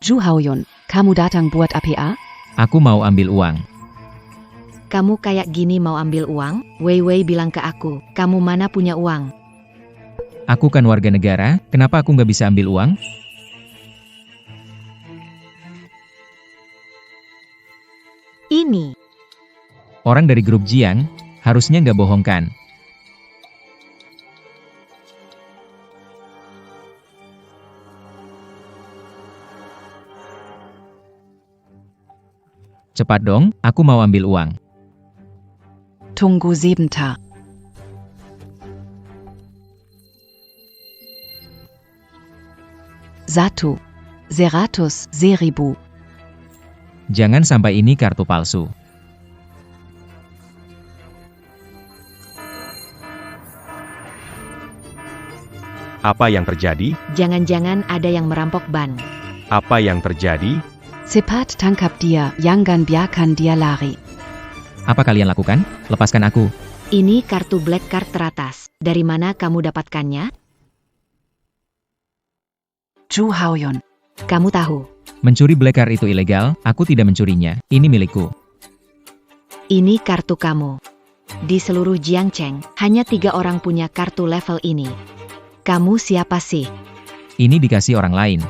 Ju Haoyun, kamu datang buat apa? Aku mau ambil uang. Kamu kayak gini mau ambil uang? Wei Wei bilang ke aku, kamu mana punya uang? Aku kan warga negara, kenapa aku nggak bisa ambil uang? Ini. Orang dari grup Jiang, harusnya nggak bohong kan? Cepat dong, aku mau ambil uang. Tunggu sebentar. Satu. 100.000. Jangan sampai ini kartu palsu. Apa yang terjadi? Jangan-jangan ada yang merampok ban. Apa yang terjadi? Cepat tangkap dia, jangan biarkan dia lari. Apa kalian lakukan? Lepaskan aku. Ini kartu black card teratas. Dari mana kamu dapatkannya? Ju Haoyun. Kamu tahu. Mencuri black card itu ilegal, aku tidak mencurinya, ini milikku. Ini kartu kamu. Di seluruh Jiangcheng, hanya 3 orang punya kartu level ini. Kamu siapa sih? Ini dikasih orang lain.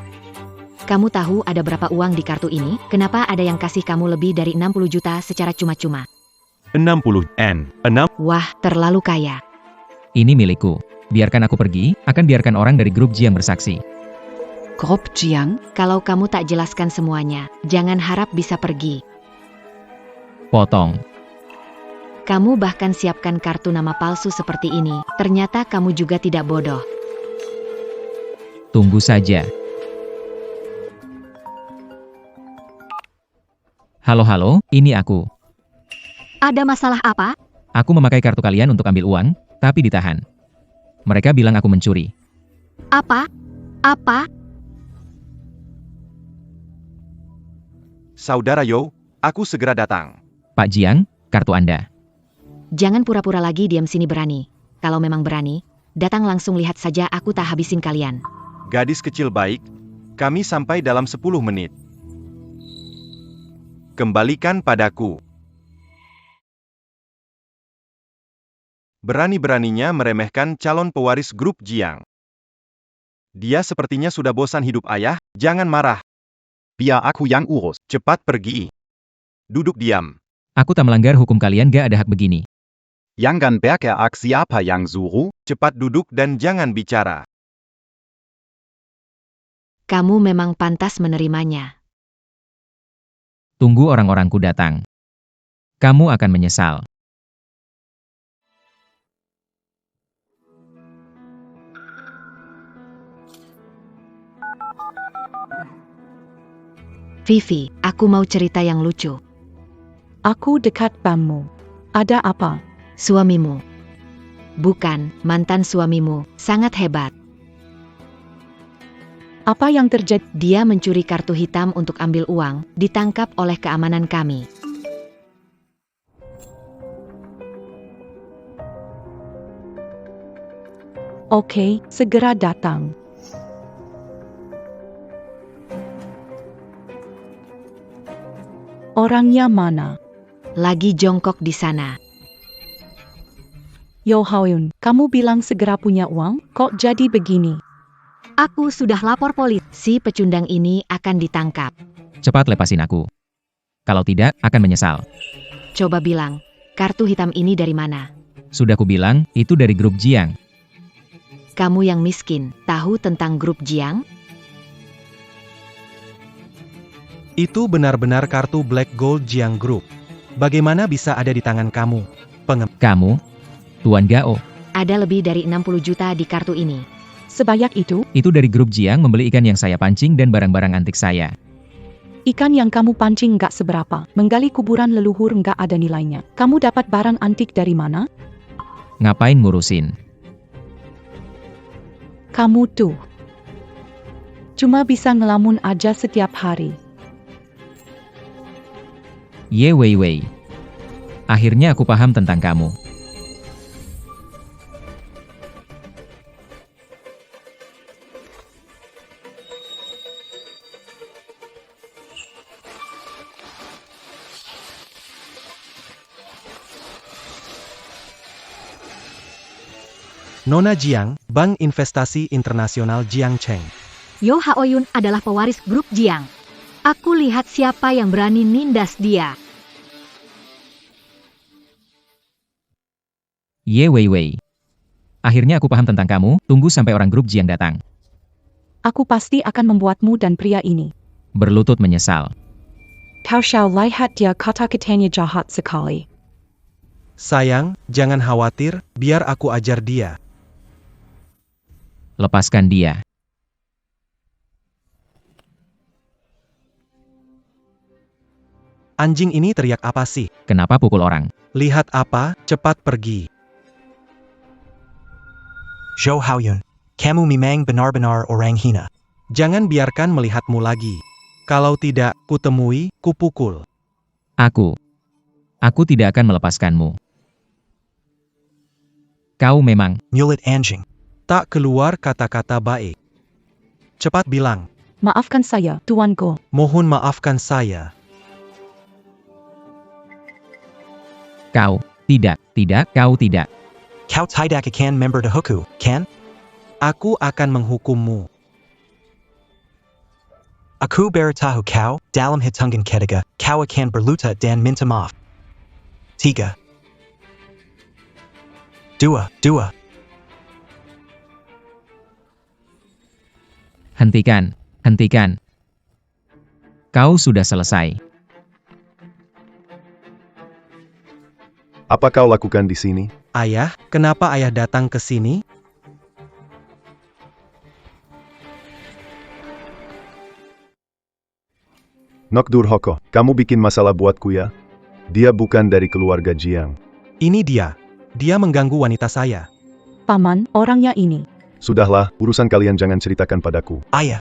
Kamu tahu ada berapa uang di kartu ini? Kenapa ada yang kasih kamu lebih dari 60 juta secara cuma-cuma? 60 N. 6. Wah, terlalu kaya. Ini milikku. Biarkan aku pergi, akan biarkan orang dari grup Jiang bersaksi. Grup Jiang. Kalau kamu tak jelaskan semuanya, jangan harap bisa pergi. Potong. Kamu bahkan siapkan kartu nama palsu seperti ini. Ternyata kamu juga tidak bodoh. Tunggu saja. Halo, ini aku. Ada masalah apa? Aku memakai kartu kalian untuk ambil uang, tapi ditahan. Mereka bilang aku mencuri. Apa? Apa? Saudara Yo, aku segera datang. Pak Jiang, kartu Anda. Jangan pura-pura lagi diam sini berani. Kalau memang berani, datang langsung lihat saja aku tak habisin kalian. Gadis kecil baik, kami sampai dalam 10 menit. Kembalikan padaku. Berani-beraninya meremehkan calon pewaris grup Jiang. Dia sepertinya sudah bosan hidup ayah, jangan marah. Biar aku yang urus. Cepat pergi. Duduk diam. Aku tak melanggar hukum kalian, gak ada hak begini. Jangan bergerak siapa yang suruh. Cepat duduk dan jangan bicara. Kamu memang pantas menerimanya. Tunggu orang-orangku datang. Kamu akan menyesal. Vivi, aku mau cerita yang lucu. Aku dekat kamu. Ada apa? Suamimu. Bukan, mantan suamimu, sangat hebat. Apa yang terjadi? Dia mencuri kartu hitam untuk ambil uang, ditangkap oleh keamanan kami. Oke, segera datang. Orangnya mana? Lagi jongkok di sana. Yo Haoyun, kamu bilang segera punya uang, kok jadi begini? Aku sudah lapor polisi. Si pecundang ini akan ditangkap. Cepat lepasin aku. Kalau tidak, akan menyesal. Coba bilang, kartu hitam ini dari mana? Sudah kubilang, itu dari grup Jiang. Kamu yang miskin, tahu tentang grup Jiang? Itu benar-benar kartu Black Gold Jiang Group. Bagaimana bisa ada di tangan kamu? Kamu? Tuan Gao. Ada lebih dari 60 juta di kartu ini. Sebanyak itu, Itu dari grup Jiang membeli ikan yang saya pancing dan barang-barang antik saya. ikan yang kamu pancing nggak seberapa. Menggali kuburan leluhur nggak ada nilainya. Kamu dapat barang antik dari mana? Ngapain ngurusin? Kamu tuh cuma bisa ngelamun aja setiap hari. Ye Wei Wei. Akhirnya aku paham tentang kamu. Nona Jiang, Bank Investasi Internasional Jiangcheng. Yo Haoyun adalah pewaris grup Jiang. Aku lihat siapa yang berani nindas dia. Ye Wei Wei. Akhirnya aku paham tentang kamu, tunggu sampai orang grup Jiang datang. Aku pasti akan membuatmu dan pria ini. Berlutut menyesal. Kau Xiao lihat dia kata-katanya jahat sekali. Sayang, jangan khawatir, biar aku ajar dia. Lepaskan dia. Anjing ini teriak apa sih? Kenapa pukul orang? Lihat apa, cepat pergi. Zhou Haoyun, kamu memang benar-benar orang hina. Jangan biarkan melihatmu lagi. Kalau tidak, kutemui, kupukul. Aku tidak akan melepaskanmu. Kau memang, Mulut anjing. Tak keluar kata-kata baik. Cepat bilang, Maafkan saya, tuanku. mohon maafkan saya. kau, tidak, kau tidak. Kau tidak akan member hukum, kan? Aku akan menghukummu. Aku beritahu kau, dalam hitungan ketiga, kau akan berlutut dan minta maaf. 3, 2. Hentikan. Kau sudah selesai. Apa kau lakukan di sini? Ayah, kenapa ayah datang ke sini? Nokdur Hoko, kamu bikin masalah buatku ya? Dia bukan dari keluarga Jiang. Ini dia. Dia mengganggu wanita saya. Paman, orangnya ini. Sudahlah, urusan kalian jangan ceritakan padaku. Ayah,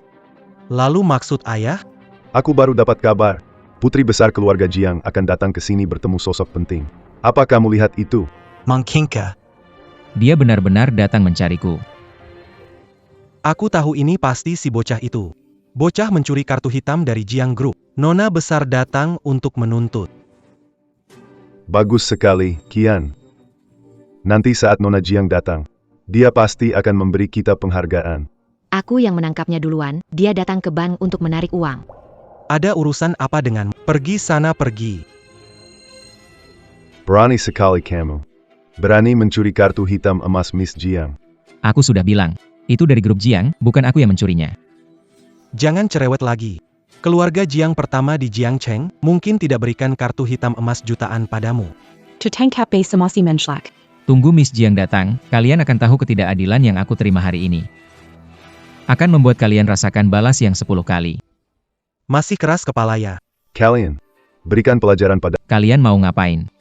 Lalu maksud ayah? Aku baru dapat kabar. Putri besar keluarga Jiang akan datang ke sini bertemu sosok penting. Apa kamu lihat itu? mungkinkah? Dia benar-benar datang mencariku. Aku tahu ini pasti si bocah itu. Bocah mencuri kartu hitam dari Jiang Group. Nona besar datang untuk menuntut. Bagus sekali, Kian. Nanti saat Nona Jiang datang, dia pasti akan memberi kita penghargaan. Aku yang menangkapnya duluan, dia datang ke bank untuk menarik uang. Ada urusan apa dengan? Pergi sana pergi. Berani sekali kamu. Berani mencuri kartu hitam emas Miss Jiang. Aku sudah bilang, itu dari grup Jiang, bukan aku yang mencurinya. Jangan cerewet lagi. Keluarga Jiang pertama di Jiangcheng mungkin tidak berikan kartu hitam emas jutaan padamu. Tertangkap semasi menшлak. Tunggu Miss Jiang datang, kalian akan tahu ketidakadilan yang aku terima hari ini. Akan membuat kalian rasakan balas yang 10 kali. Masih keras kepala ya. Kalian, berikan pelajaran pada... Kalian mau ngapain?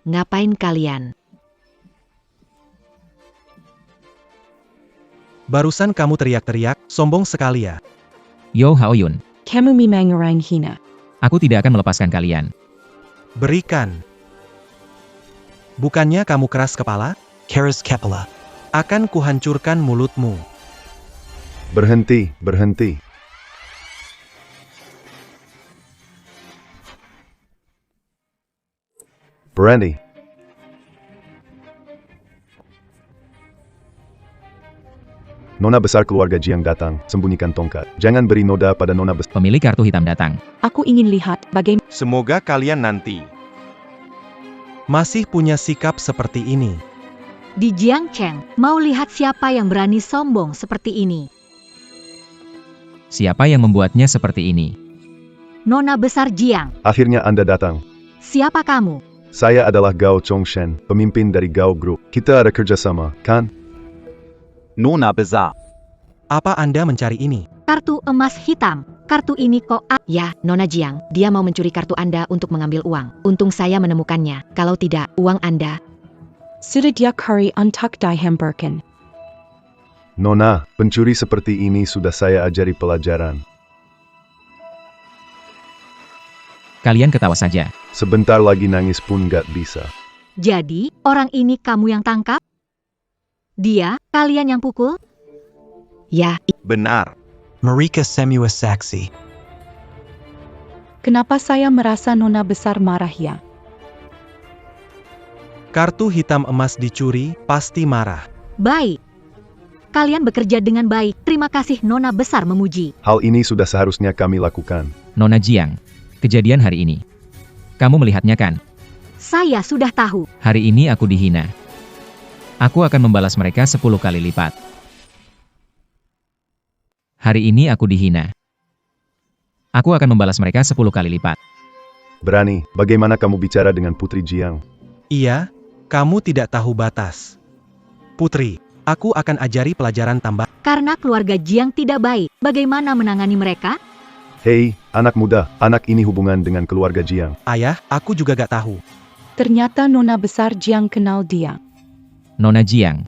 Ngapain kalian? Barusan kamu teriak-teriak, sombong sekali ya. Yo Haoyun, Kamu memang orang hina. aku tidak akan melepaskan kalian. Berikan. Bukannya kamu keras kepala? Keras kepala. Akan kuhancurkan mulutmu. Berhenti. Berhenti. Nona besar keluarga Jiang datang, sembunyikan tongkat. Jangan beri noda pada nona besar. Pemilik kartu hitam datang. Aku ingin lihat bagaimana Semoga kalian nanti. Masih punya sikap seperti ini. Di Jiangcheng, mau lihat siapa yang berani sombong seperti ini. Siapa yang membuatnya seperti ini? Nona besar Jiang, Akhirnya Anda datang. siapa kamu? Saya adalah Gao Chongshen, pemimpin dari Gao Group. Kita ada kerjasama, kan? Nona besar. Apa Anda mencari ini? Kartu emas hitam. Kartu ini kok... Ya, Nona Jiang, dia mau mencuri kartu Anda untuk mengambil uang. Untung saya menemukannya. Kalau tidak, uang Anda... sudah dia kari untuk dihamburkan. Nona, pencuri seperti ini sudah saya ajari pelajaran. Kalian ketawa saja. Sebentar lagi nangis pun gak bisa. Jadi, orang ini kamu yang tangkap? Dia, kalian yang pukul? Ya, Benar. Mereka semua saksi. Kenapa saya merasa nona besar marah ya? Kartu hitam emas dicuri, pasti marah. Baik. Kalian bekerja dengan baik. Terima kasih Nona besar memuji. Hal ini sudah seharusnya kami lakukan. Nona Jiang, kejadian hari ini. Kamu melihatnya kan? Saya sudah tahu. Hari ini aku dihina. Aku akan membalas mereka 10 kali lipat. Hari ini aku dihina. Aku akan membalas mereka 10 kali lipat. Berani, bagaimana kamu bicara dengan Putri Jiang? Iya, kamu tidak tahu batas. Putri, aku akan ajari pelajaran tambah. Karena keluarga Jiang tidak baik, bagaimana menangani mereka? Hei, anak muda, anak ini hubungan dengan keluarga Jiang. Ayah, aku juga gak tahu. Ternyata Nona besar Jiang kenal dia. Nona Jiang,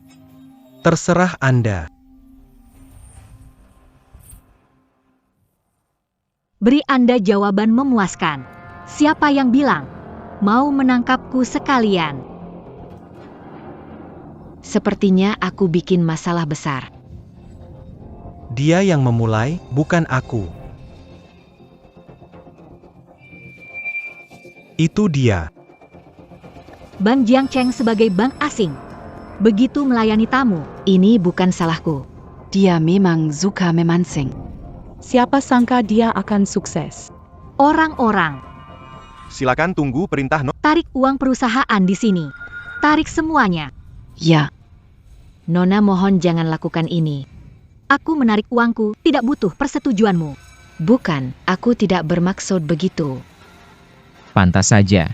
Terserah Anda. Beri Anda jawaban memuaskan. Siapa yang bilang mau menangkapku sekalian? Sepertinya aku bikin masalah besar. Dia yang memulai, bukan aku. Itu dia. Bang Jiang Cheng sebagai bank asing. Begitu melayani tamu. Ini bukan salahku. Dia memang suka memancing. Siapa sangka dia akan sukses. Orang-orang, Silakan tunggu perintah tarik uang perusahaan di sini. Tarik semuanya. Ya, Nona mohon jangan lakukan ini. Aku menarik uangku, tidak butuh persetujuanmu. Bukan, aku tidak bermaksud begitu. pantas saja.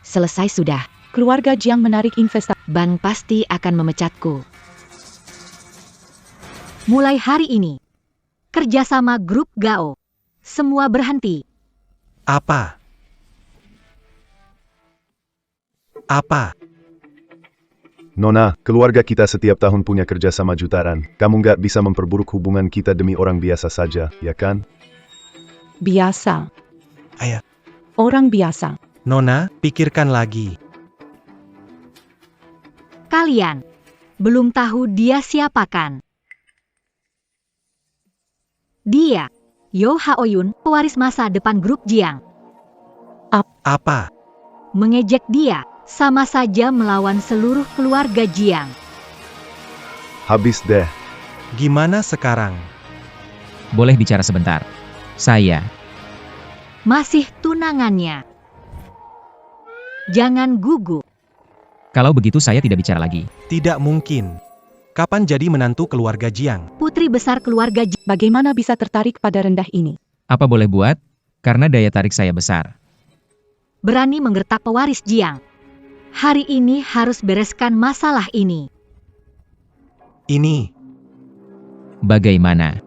Selesai sudah. Keluarga Jiang menarik investasi. Bank pasti akan memecatku. Mulai hari ini, kerjasama grup Gao. Semua berhenti. Apa? Apa? Nona, keluarga kita setiap tahun punya kerjasama jutaan. Kamu nggak bisa memperburuk hubungan kita demi orang biasa saja, ya kan? Biasa. Ayah. Orang biasa. Nona, pikirkan lagi. Kalian belum tahu dia siapa kan? Dia, Yo Haoyun, pewaris masa depan grup Jiang. Apa? Mengejek dia, sama saja melawan seluruh keluarga Jiang. Habis deh. Gimana sekarang? Boleh bicara sebentar? Saya, Masih tunangannya. Jangan gugup. kalau begitu saya tidak bicara lagi. Tidak mungkin. Kapan jadi menantu keluarga Jiang? Putri besar keluarga Jiang. Bagaimana bisa tertarik pada rendah ini? Apa boleh buat? Karena daya tarik saya besar. Berani menggertak pewaris Jiang. Hari ini harus bereskan masalah ini. Ini. Bagaimana?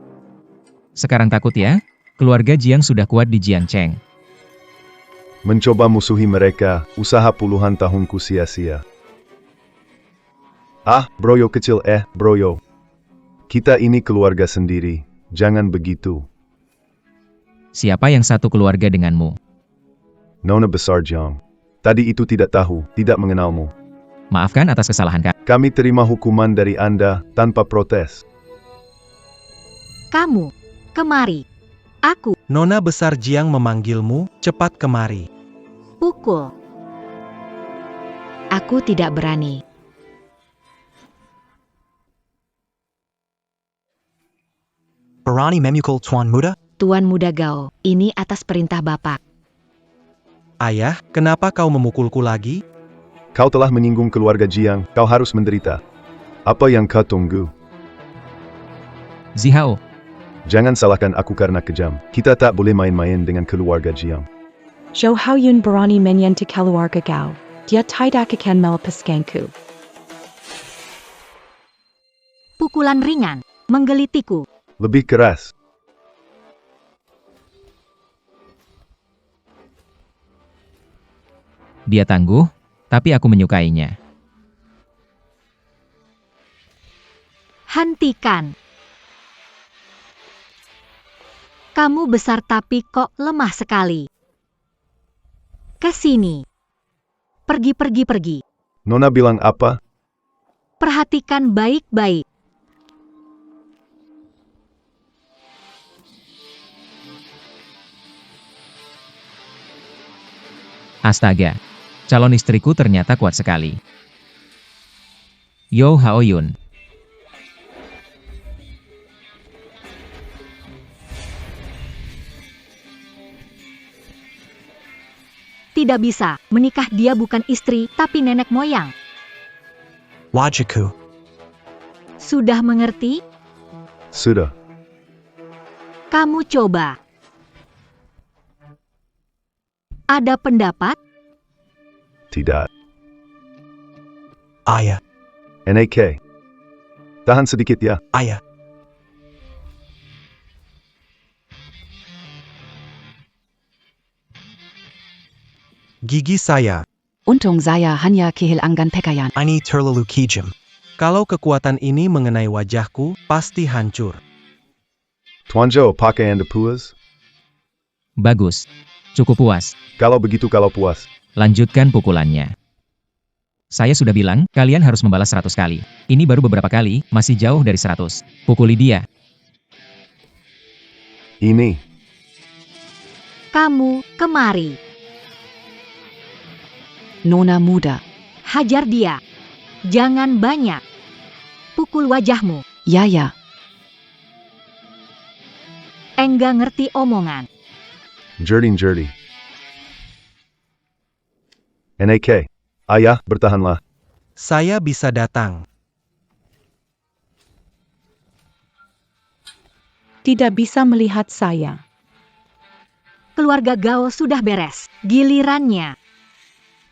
Sekarang takut ya? Keluarga Jiang sudah kuat di Jiangcheng. Mencoba musuhi mereka, usaha puluhan tahunku sia-sia. Ah, broyo kecil broyo. Kita ini keluarga sendiri, jangan begitu. Siapa yang satu keluarga denganmu? Nona besar Jiang. Tadi itu tidak tahu, tidak mengenalmu. Maafkan atas kesalahan kami. Kami terima hukuman dari Anda, tanpa protes. Kamu, kemari. Aku, Nona besar Jiang memanggilmu, cepat kemari. pukul. Aku tidak berani. Barani memukul Tuan Muda? Tuan Muda Gao, ini atas perintah Bapak. Ayah, kenapa kau memukulku lagi? Kau telah menyinggung keluarga Jiang, kau harus menderita. Apa yang kau tunggu? Zihao, Jangan salahkan aku karena kejam. Kita tak boleh main-main dengan keluarga Jiang. Zhou Haoyun berani menyentuh keluarga Gao. Dia tidak akan melepaskanku. Pukulan ringan, menggelitiku. Lebih keras. dia tangguh, tapi aku menyukainya. Hentikan. Kamu besar tapi kok lemah sekali. Ke sini. Pergi. Nona bilang apa? Perhatikan baik-baik. Astaga. Calon istriku ternyata kuat sekali. Yo Haoyun. Tidak bisa, menikah dia bukan istri, tapi nenek moyang. Wajiku. Sudah mengerti? Sudah. Kamu coba. Ada pendapat? Tidak. Ayah. NAK. Tahan sedikit ya. Ayah. Gigi saya. Untung saya hanya kehilangan pakaian. Ini terlalu kejam. Kalau kekuatan ini mengenai wajahku, pasti hancur. Tuanjo pakai Anda puas? Bagus. Cukup puas. Kalau begitu kalau puas. Lanjutkan pukulannya. Saya sudah bilang, kalian harus membalas 100 kali. Ini baru beberapa kali, masih jauh dari 100. Pukuli dia. Ini. Kamu, kemari. Nona muda. Hajar dia. Jangan banyak. Pukul wajahmu. Ya. Enggak ngerti omongan. Jerdy. NAK. Ayah, bertahanlah. Saya bisa datang. Tidak bisa melihat saya. Keluarga Gao sudah beres. Gilirannya.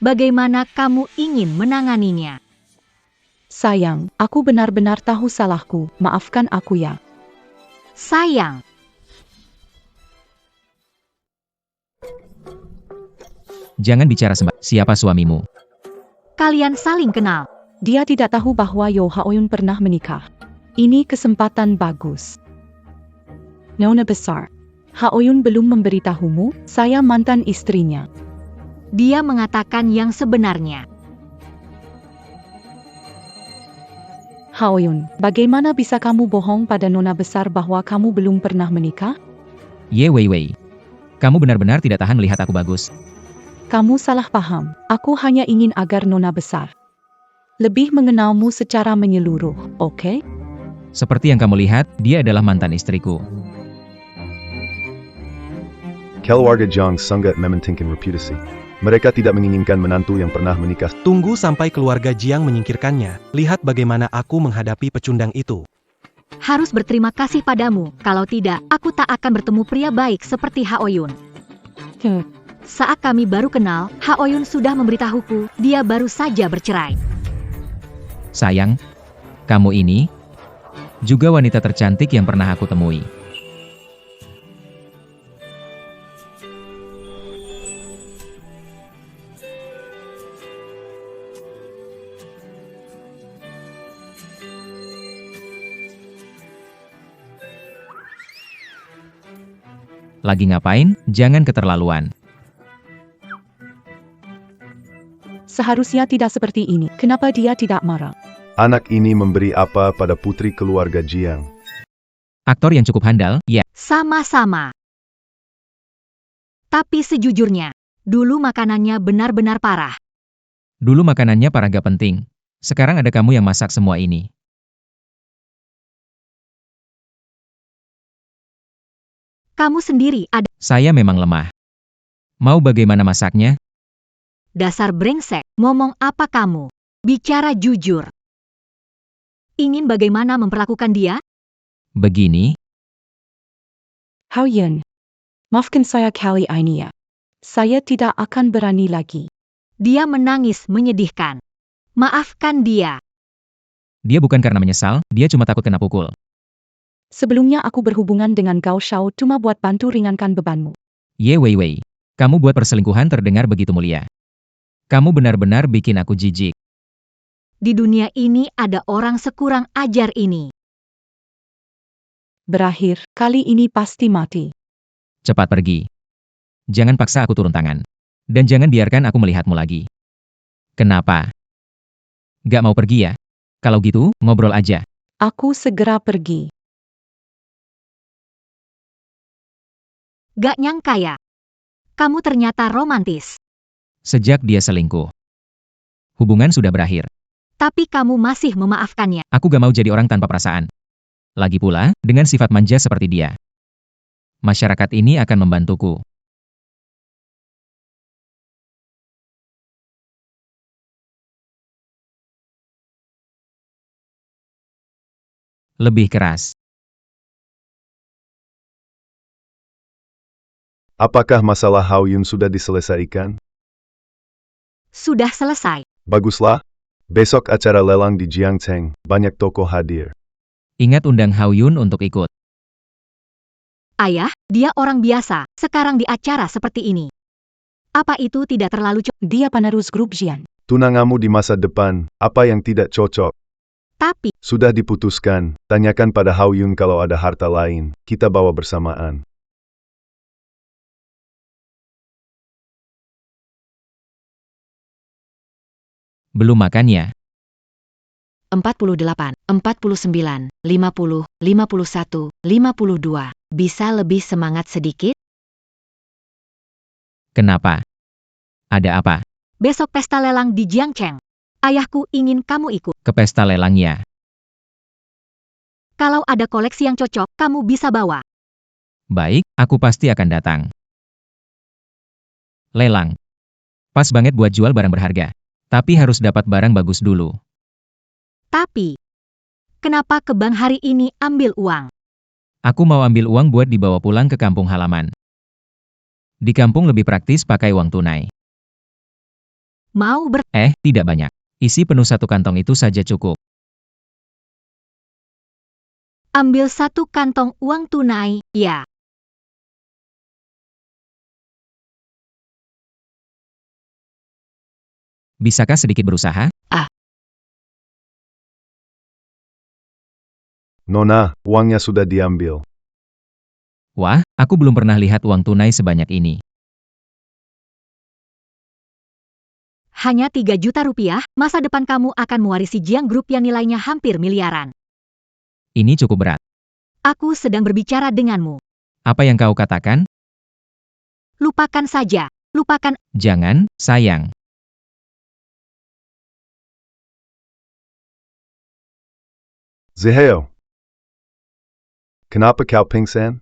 Bagaimana kamu ingin menanganinya? Sayang, aku benar-benar tahu salahku. Maafkan aku ya. Sayang. Jangan bicara siapa suamimu. Kalian saling kenal. Dia tidak tahu bahwa Yo Haoyun pernah menikah. Ini kesempatan bagus. Nona besar. Haoyun belum memberitahumu, saya mantan istrinya. Dia mengatakan yang sebenarnya. Haoyun, bagaimana bisa kamu bohong pada Nona besar bahwa kamu belum pernah menikah? Ye Wei. Kamu benar-benar tidak tahan melihat aku bagus. Kamu salah paham. Aku hanya ingin agar Nona besar lebih mengenalmu secara menyeluruh, oke? Seperti yang kamu lihat, dia adalah mantan istriku. Keluarga Jiang sangat mementingkan reputasi. Mereka tidak menginginkan menantu yang pernah menikah. Tunggu sampai keluarga Jiang menyingkirkannya. Lihat bagaimana aku menghadapi pecundang itu. Harus berterima kasih padamu. Kalau tidak, aku tak akan bertemu pria baik seperti Haoyun. Saat kami baru kenal, Haoyun sudah memberitahuku, dia baru saja bercerai. Sayang, kamu ini juga wanita tercantik yang pernah aku temui. Lagi ngapain? Jangan keterlaluan. Seharusnya tidak seperti ini. Kenapa dia tidak marah? Anak ini memberi apa pada putri keluarga Jiang? Aktor yang cukup handal, ya. Sama-sama. Tapi sejujurnya, dulu makanannya benar-benar parah. Dulu makanannya parah gak penting. Sekarang ada kamu yang masak semua ini. Kamu sendiri ada Saya memang lemah. Mau bagaimana masaknya? dasar brengsek. Ngomong apa kamu? Bicara jujur. Ingin bagaimana memperlakukan dia? Begini, Haoyun, maafkan saya kali ini ya. Saya tidak akan berani lagi. Dia menangis menyedihkan. Maafkan dia. dia bukan karena menyesal, dia cuma takut kena pukul. Sebelumnya aku berhubungan dengan Gao Shao cuma buat bantu ringankan bebanmu. Ye Wei. Kamu buat perselingkuhan terdengar begitu mulia. Kamu benar-benar bikin aku jijik. Di dunia ini ada orang sekurang ajar ini. Berakhir, kali ini pasti mati. Cepat pergi. Jangan paksa aku turun tangan. Dan jangan biarkan aku melihatmu lagi. Kenapa? Gak mau pergi ya? Kalau gitu, ngobrol aja. Aku segera pergi. Gak nyangka ya. Kamu ternyata romantis. Sejak dia selingkuh. Hubungan sudah berakhir. Tapi kamu masih memaafkannya. Aku gak mau jadi orang tanpa perasaan. Lagi pula, dengan sifat manja seperti dia. Masyarakat ini akan membantuku. Lebih keras. Apakah masalah Hao Yun sudah diselesaikan? Sudah selesai. Baguslah. Besok acara lelang di Jiangcheng, banyak tokoh hadir. Ingat undang Hao Yun untuk ikut. Ayah, dia orang biasa, sekarang di acara seperti ini. Apa itu tidak terlalu Dia penerus grup Jian. Tunangamu di masa depan, apa yang tidak cocok? Tapi, Sudah diputuskan, tanyakan pada Hao Yun kalau ada harta lain, kita bawa bersamaan. Belum makan ya? 48, 49, 50, 51, 52. Bisa lebih semangat sedikit? Kenapa? Ada apa? besok pesta lelang di Jiangcheng. Ayahku ingin kamu ikut. Ke pesta lelangnya. Kalau ada koleksi yang cocok, kamu bisa bawa. Baik, aku pasti akan datang. Lelang. Pas banget buat jual barang berharga. Tapi harus dapat barang bagus dulu. Tapi, kenapa ke bank hari ini ambil uang? Aku mau ambil uang buat dibawa pulang ke kampung halaman. Di kampung lebih praktis pakai uang tunai. Mau Tidak banyak. Isi penuh satu kantong itu saja cukup. ambil satu kantong uang tunai, ya. Bisakah sedikit berusaha? Nona, uangnya sudah diambil. Wah, aku belum pernah lihat uang tunai sebanyak ini. Hanya 3 juta rupiah, masa depan kamu akan mewarisi Jiang Group yang nilainya hampir miliaran. Ini cukup berat. Aku sedang berbicara denganmu. Apa yang kau katakan? Lupakan saja. Lupakan. Jangan, sayang. Zihao. Kenapa kau pingsan?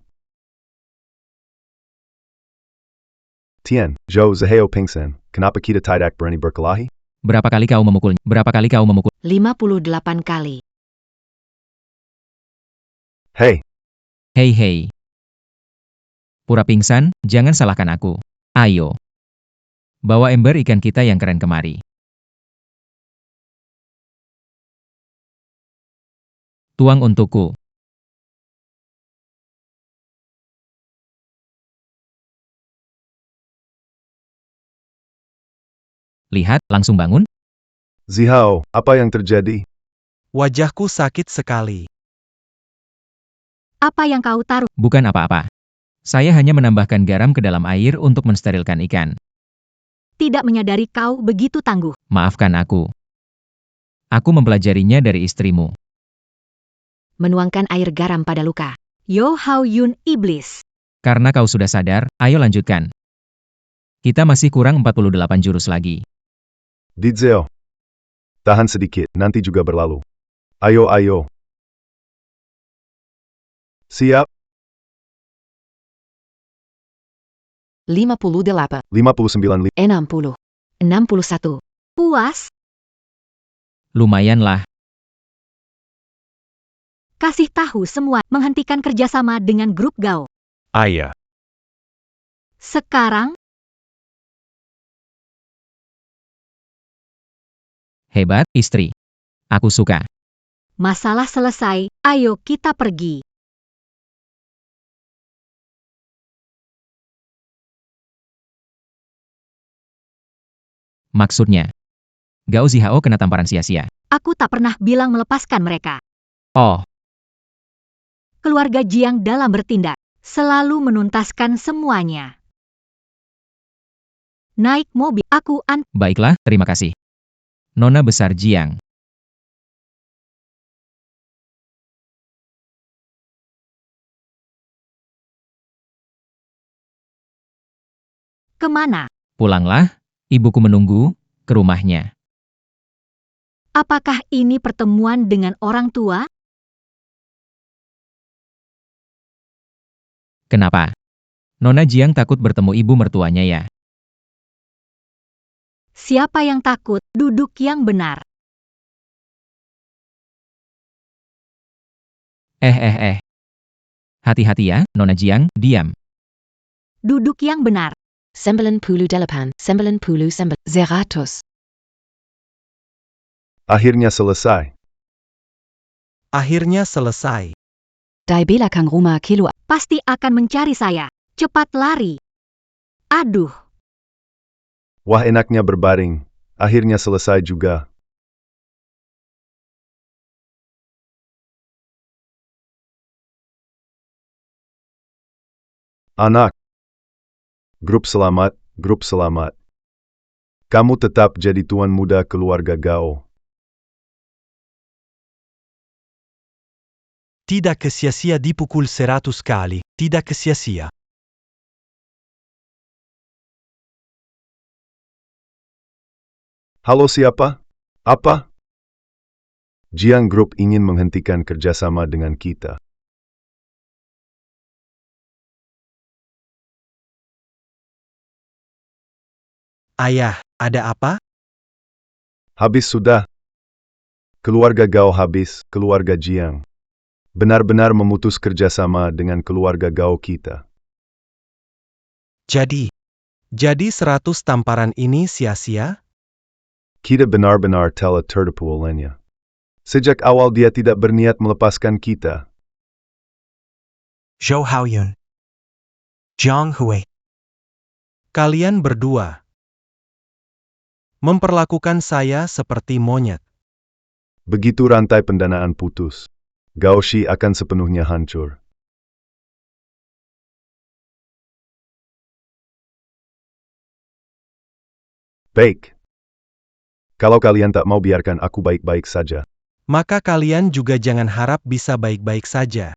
Tian, Zhou Zihao pingsan. Kenapa kita tidak berani berkelahi? Berapa kali kau memukulnya? Berapa kali kau memukul? 58 kali. Hei, Hei hei. Pura pingsan, jangan salahkan aku. Ayo. Bawa ember ikan kita yang keren kemari. Tuang untukku. Lihat, langsung bangun. Zihao, apa yang terjadi? Wajahku sakit sekali. Apa yang kau taruh? Bukan apa-apa. Saya hanya menambahkan garam ke dalam air untuk mensterilkan ikan. Tidak menyadari kau begitu tangguh. Maafkan aku. Aku mempelajarinya dari istrimu. Menuangkan air garam pada luka. Yo Hao Yun iblis. Karena kau sudah sadar, ayo lanjutkan. Kita masih kurang 48 jurus lagi. Dizeo. Tahan sedikit, nanti juga berlalu. Ayo, ayo. Siap, 58, 59 60, 61. Puas? Lumayanlah. Kasih tahu semua menghentikan kerjasama dengan grup Gao. Ayah. Sekarang, Hebat, istri. Aku suka. masalah selesai, ayo kita pergi. Maksudnya, Gao Zihao kena tamparan sia-sia. Aku tak pernah bilang melepaskan mereka. Oh, Keluarga Jiang dalam bertindak, selalu menuntaskan semuanya. Naik mobil, aku baiklah, terima kasih. Nona besar Jiang. kemana? Pulanglah, Ibuku menunggu ke rumahnya. Apakah ini pertemuan dengan orang tua? Kenapa? Nona Jiang takut bertemu ibu mertuanya ya? Siapa yang takut, duduk yang benar. Hati-hati ya, Nona Jiang, diam. Duduk yang benar. 98 Zeratus. Akhirnya selesai. Akhirnya selesai. Dai belakang rumah kilo. Pasti akan mencari saya. Cepat lari. Aduh, Wah, enaknya berbaring. Akhirnya selesai juga. Anak. Grup selamat, grup selamat. Kamu tetap jadi tuan muda keluarga Gao. Tidak kesia-sia dipukul 100 kali, tidak kesia-sia. Halo, siapa? Apa? Jiang Group ingin menghentikan kerjasama dengan kita. Ayah, ada apa? Habis sudah. Keluarga Gao habis, keluarga Jiang. Benar-benar memutus kerjasama dengan keluarga Gao kita. Jadi 100 tamparan ini sia-sia? Kita benar-benar telah tertipu olehnya. Sejak awal dia tidak berniat melepaskan kita. Zhou Haoyun. Jiang Hui. Kalian berdua memperlakukan saya seperti monyet. Begitu rantai pendanaan putus, Gaoshi akan sepenuhnya hancur. Baik. Kalau kalian tak mau biarkan aku baik-baik saja. Maka kalian juga jangan harap bisa baik-baik saja.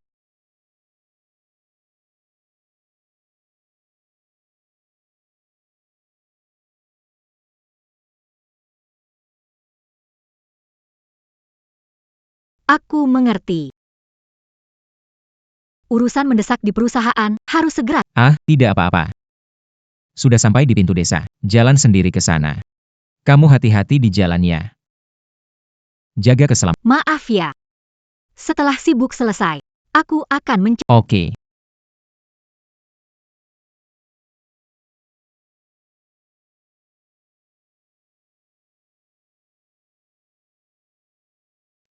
aku mengerti. Urusan mendesak di perusahaan harus segera. Tidak apa-apa. Sudah sampai di pintu desa. Jalan sendiri ke sana. Kamu hati-hati di jalannya. Jaga keselamatan. Maaf ya. Setelah sibuk selesai, aku akan Oke.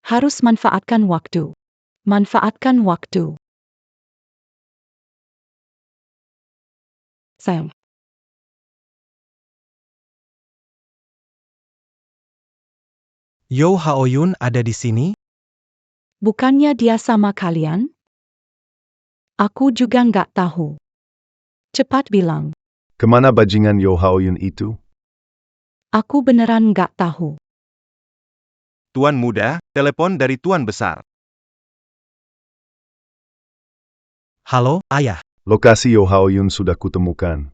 Harus manfaatkan waktu. Manfaatkan waktu. Sayang. Yo Haoyun ada di sini? Bukannya dia sama kalian? Aku juga nggak tahu. Cepat bilang. Kemana bajingan Yo Haoyun itu? Aku beneran nggak tahu. Tuan muda, telepon dari tuan besar. Halo, ayah. Lokasi Yo Haoyun sudah kutemukan.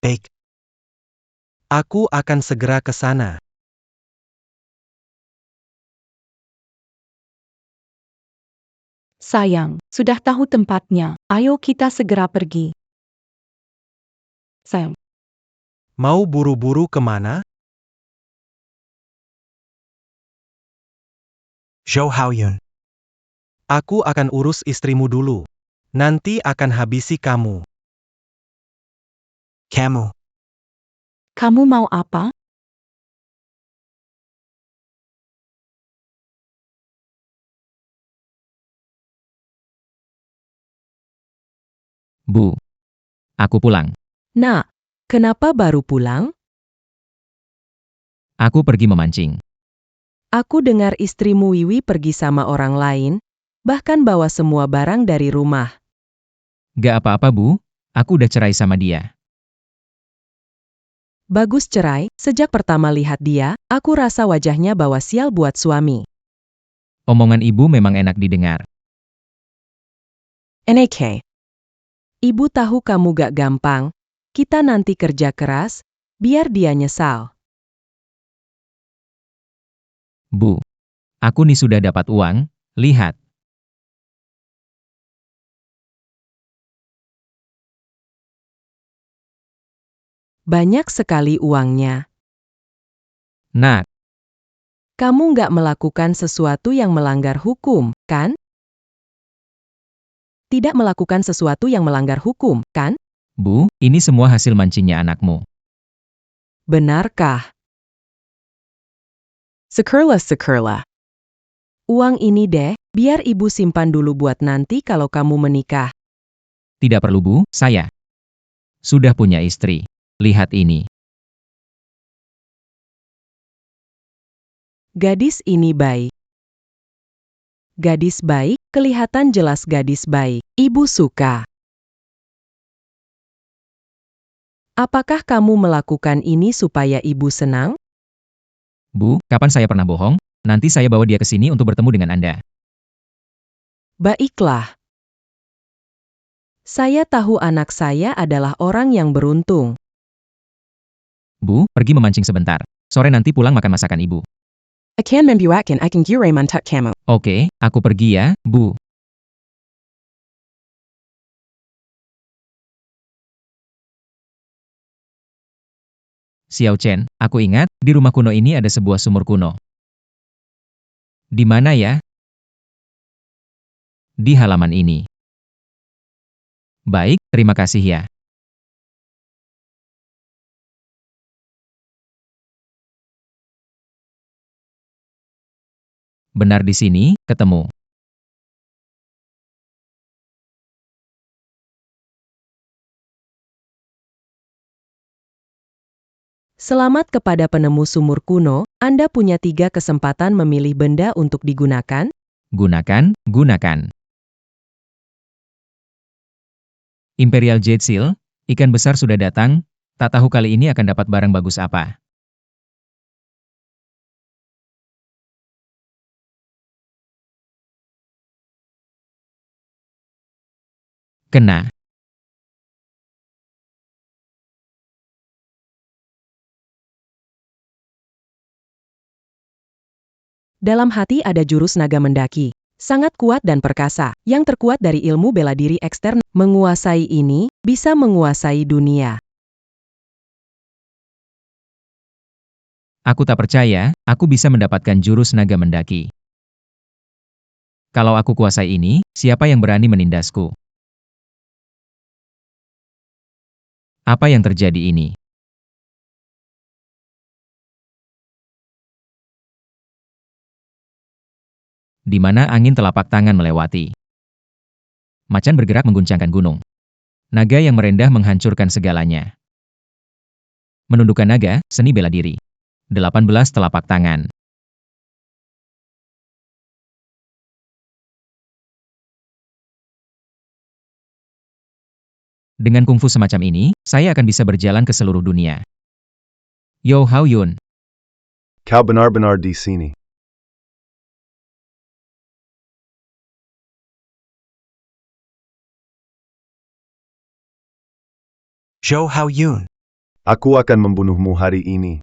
Baik. Aku akan segera ke sana. Sayang, sudah tahu tempatnya. Ayo kita segera pergi. Sayang. Mau buru-buru kemana? Zhou Haoyun. Aku akan urus istrimu dulu. Nanti akan habisi kamu. Kamu. Kamu mau apa? Bu. Aku pulang. Nak, kenapa baru pulang? Aku pergi memancing. Aku dengar istrimu Wiwi pergi sama orang lain, bahkan bawa semua barang dari rumah. Gak apa-apa, Bu. Aku udah cerai sama dia. Bagus cerai, sejak pertama lihat dia, aku rasa wajahnya bawa sial buat suami. Omongan ibu memang enak didengar. NK. Ibu tahu kamu gak gampang, kita nanti kerja keras, Biar dia nyesal. Bu, aku nih sudah dapat uang, lihat. Banyak sekali uangnya. Nak, Kamu nggak melakukan sesuatu yang melanggar hukum, kan? Tidak melakukan sesuatu yang melanggar hukum, kan? Bu, ini semua hasil mancingnya anakmu. Benarkah? Sekurla. Uang ini deh, biar ibu simpan dulu buat nanti kalau kamu menikah. Tidak perlu Bu, saya sudah punya istri. Lihat ini. Gadis ini baik. Gadis baik, kelihatan jelas gadis baik. Ibu suka. Apakah kamu melakukan ini supaya ibu senang? Bu, kapan saya pernah bohong? Nanti saya bawa dia ke sini untuk bertemu dengan Anda. Baiklah. Saya tahu anak saya adalah orang yang beruntung. Bu, pergi memancing sebentar. Sore nanti pulang makan masakan ibu. Akan membuatkan akan gure mantak kamu. Oke, aku pergi ya, Bu. Xiao Chen, aku ingat, di rumah kuno ini ada sebuah sumur kuno. Di mana ya? Di halaman ini. Baik, terima kasih ya. Benar di sini, ketemu. Selamat kepada penemu sumur kuno, Anda punya 3 kesempatan memilih benda untuk digunakan. Gunakan. Imperial Jade Seal, ikan besar sudah datang, tak tahu kali ini akan dapat barang bagus apa. Kena. Dalam hati ada jurus naga mendaki. Sangat kuat dan perkasa, yang terkuat dari ilmu bela diri ekstern. Menguasai ini, bisa menguasai dunia. Aku tak percaya, aku bisa mendapatkan jurus naga mendaki. Kalau aku kuasai ini, siapa yang berani menindasku? Apa yang terjadi ini? Di mana angin telapak tangan melewati. Macan bergerak mengguncangkan gunung. Naga yang merendah menghancurkan segalanya. Menundukkan naga, seni bela diri. 18 telapak tangan. Dengan kungfu semacam ini, saya akan bisa berjalan ke seluruh dunia. Yo Hao Yun. Kau benar-benar di sini. Zhou Haoyun. Aku akan membunuhmu hari ini.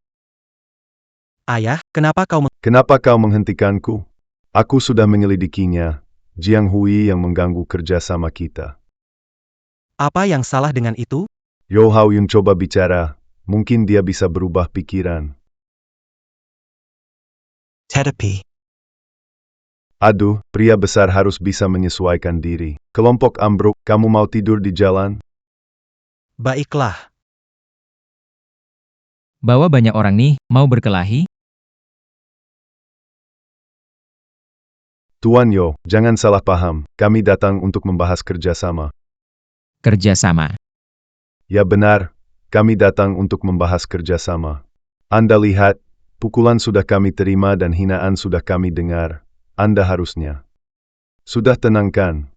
Ayah, kenapa Kenapa kau menghentikanku? Aku sudah menyelidikinya. Jiang Hui yang mengganggu kerjasama kita. apa yang salah dengan itu? Yo Hao Yun coba bicara. Mungkin dia bisa berubah pikiran. Tetapi, Aduh, pria besar harus bisa menyesuaikan diri. Kelompok ambruk, kamu mau tidur di jalan? Baiklah. Bawa banyak orang nih, mau berkelahi? Tuan Yo, jangan salah paham. Kami datang untuk membahas kerjasama. Kerjasama. Ya benar, kami datang untuk membahas kerjasama. Anda lihat, pukulan sudah kami terima dan hinaan sudah kami dengar. Anda harusnya sudah tenangkan.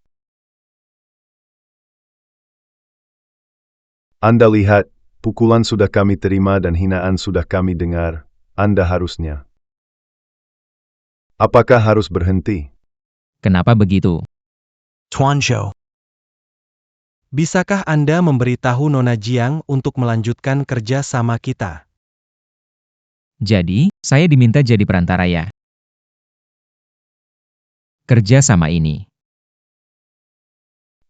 Anda lihat, pukulan sudah kami terima dan hinaan sudah kami dengar. Anda harusnya. Apakah harus berhenti? Kenapa begitu? Tuan Zhou. Bisakah Anda memberitahu Nona Jiang untuk melanjutkan kerja sama kita? Jadi, saya diminta jadi perantara ya. Kerja sama ini.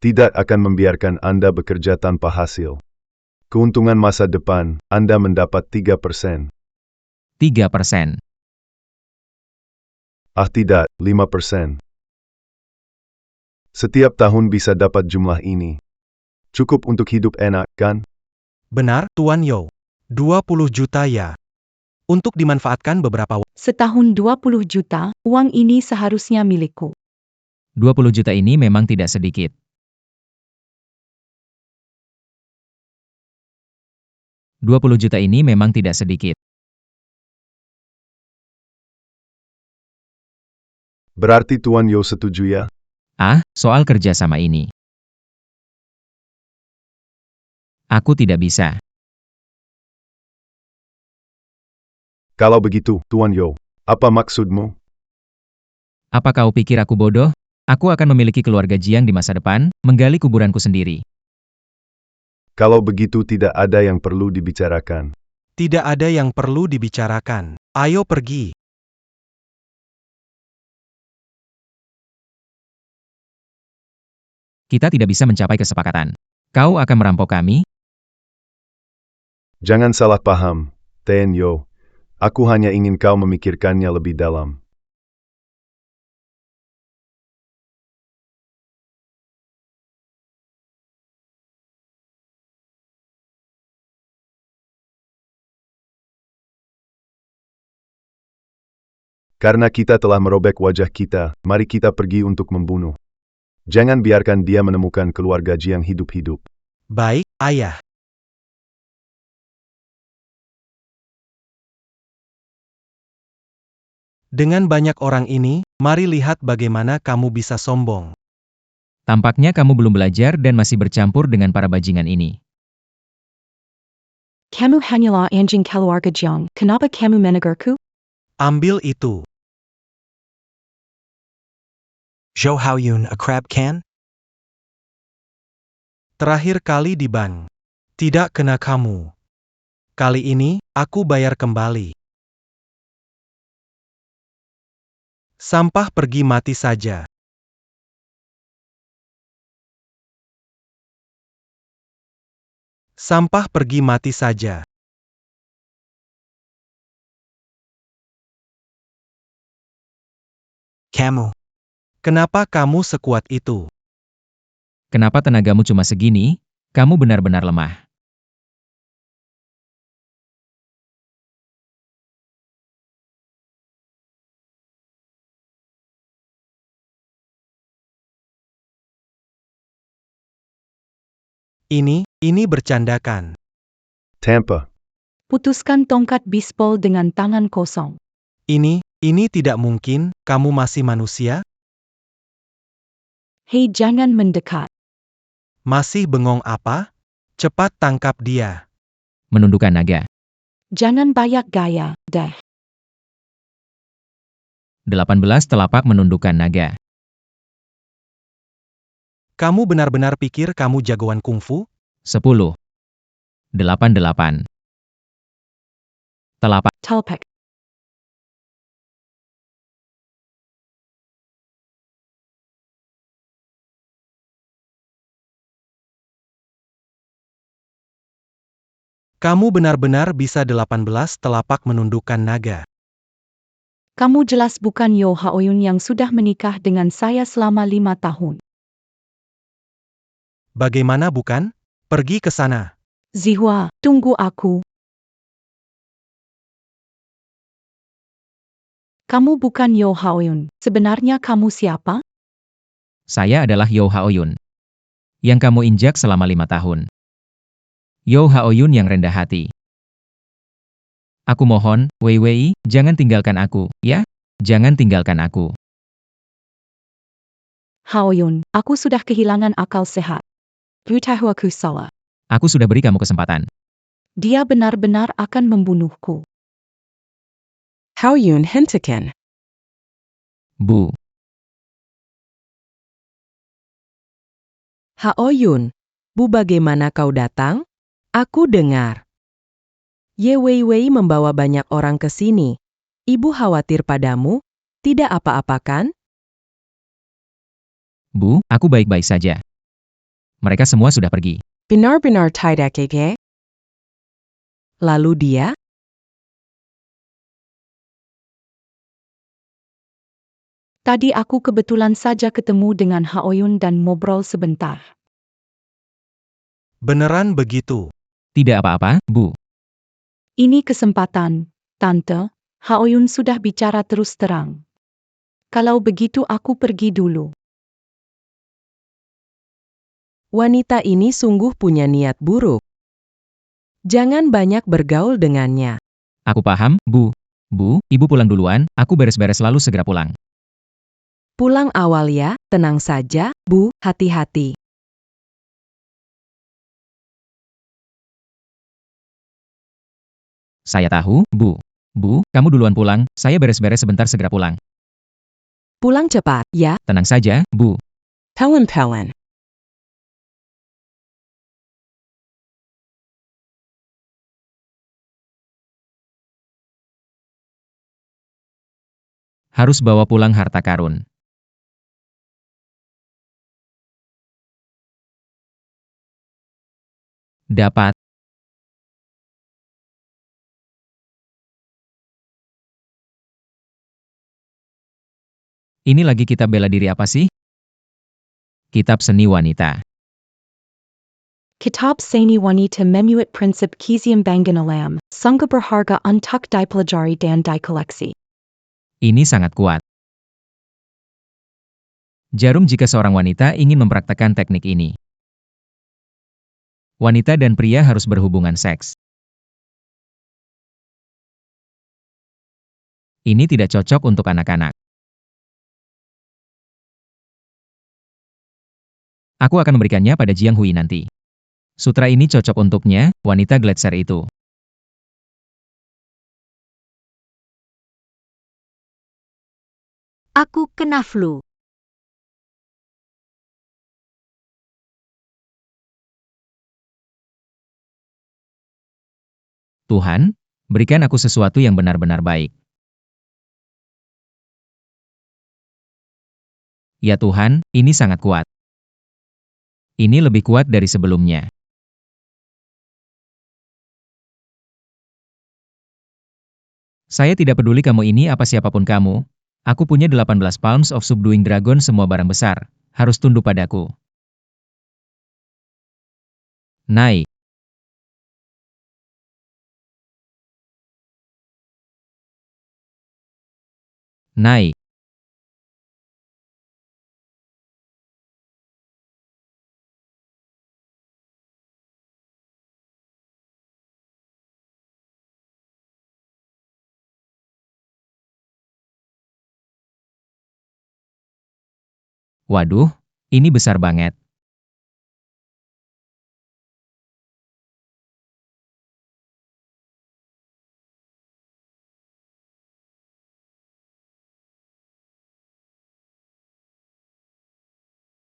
Tidak akan membiarkan Anda bekerja tanpa hasil. Keuntungan masa depan, Anda mendapat 3%. 3%. Ah tidak, 5%. Setiap tahun bisa dapat jumlah ini. Cukup untuk hidup enak, kan? Benar, Tuan Yo. 20 juta ya. Untuk dimanfaatkan beberapa waktu. Setahun 20 juta, uang ini seharusnya milikku. 20 juta ini memang tidak sedikit. $20 juta ini memang tidak sedikit. Berarti Tuan Yo setuju ya? Ah, soal kerja sama ini. Aku tidak bisa. Kalau begitu, Tuan Yo, apa maksudmu? Apa kau pikir aku bodoh? Aku akan memiliki keluarga Jiang di masa depan, menggali kuburanku sendiri. Kalau begitu tidak ada yang perlu dibicarakan. Tidak ada yang perlu dibicarakan. Ayo pergi. Kita tidak bisa mencapai kesepakatan. Kau akan merampok kami? Jangan salah paham, Ten Yo. Aku hanya ingin kau memikirkannya lebih dalam. Karena kita telah merobek wajah kita, mari kita pergi untuk membunuh. Jangan biarkan dia menemukan keluarga Jiang hidup-hidup. Baik, Ayah. Dengan banyak orang ini, mari lihat bagaimana kamu bisa sombong. Tampaknya kamu belum belajar dan masih bercampur dengan para bajingan ini. Kamu hanyalah anjing keluarga Jiang, kenapa kamu menegurku? Ambil itu. Zhou Haoyun a crab can? Terakhir kali di bank. Tidak kena kamu. Kali ini, aku bayar kembali. Sampah pergi mati saja. Sampah pergi mati saja. Kamu. Kenapa kamu sekuat itu? Kenapa tenagamu cuma segini? Kamu benar-benar lemah. Ini bercandakan. Tampa. Putuskan tongkat bisbol dengan tangan kosong. Ini tidak mungkin, kamu masih manusia? Hei, jangan mendekat. Masih bengong apa? Cepat tangkap dia. Menundukkan naga. Jangan banyak gaya, deh. 18 telapak menundukkan naga. Kamu benar-benar pikir kamu jagoan kungfu? 10. 8. Telapak. Telpek. Kamu benar-benar bisa 18 telapak menundukkan naga. Kamu jelas bukan Yo Haoyun yang sudah menikah dengan saya selama 5 tahun. Bagaimana bukan? Pergi ke sana. Zihua, tunggu aku. Kamu bukan Yo Haoyun. Sebenarnya kamu siapa? Saya adalah Yo Haoyun. Yang kamu injak selama 5 tahun. Yo Haoyun yang rendah hati. Aku mohon, Wei Wei, jangan tinggalkan aku, ya? Jangan tinggalkan aku. Haoyun, aku sudah kehilangan akal sehat. Beritahu aku salah. Aku sudah beri kamu kesempatan. Dia benar-benar akan membunuhku. Haoyun hentikan. Bu. Haoyun, Bu, bagaimana kau datang? Aku dengar. Ye Weiwei membawa banyak orang ke sini. Ibu khawatir padamu? Tidak apa-apa kan? Bu, aku baik-baik saja. Mereka semua sudah pergi. Benar-benar tidak keke. Lalu dia? Tadi aku kebetulan saja ketemu dengan Haoyun dan ngobrol sebentar. Beneran begitu? Tidak apa-apa, Bu. Ini kesempatan, Tante. Haoyun sudah bicara terus terang. Kalau begitu aku pergi dulu. Wanita ini sungguh punya niat buruk. Jangan banyak bergaul dengannya. Aku paham, Bu. Bu, Ibu pulang duluan, aku beres-beres lalu segera pulang. Pulang awal ya, tenang saja, Bu, hati-hati. Saya tahu, Bu. Bu, kamu duluan pulang, saya beres-beres sebentar segera pulang. Pulang cepat, ya. Tenang saja, Bu. Pelen-pelen. Harus bawa pulang harta karun. Dapat. Ini lagi kitab bela diri apa sih? Kitab seni wanita. Kitab Seni Wanita Memuat Prinsip Keseimbangan Alam, Sangga Berharga Untuk Dipelajari dan Dikoleksi. Ini sangat kuat. Jarum jika seorang wanita ingin mempraktekkan teknik ini. Wanita dan pria harus berhubungan seks. Ini tidak cocok untuk anak-anak. Aku akan memberikannya pada Jiang Hui nanti. Sutra ini cocok untuknya, wanita Gletser itu. Aku kena flu. Tuhan, berikan aku sesuatu yang benar-benar baik. Ya Tuhan, ini sangat kuat. Ini lebih kuat dari sebelumnya. Saya tidak peduli kamu ini apa siapapun kamu. Aku punya 18 Palms of Subduing Dragon, semua barang besar. Harus tunduk padaku. Naik. Naik. Waduh, ini besar banget.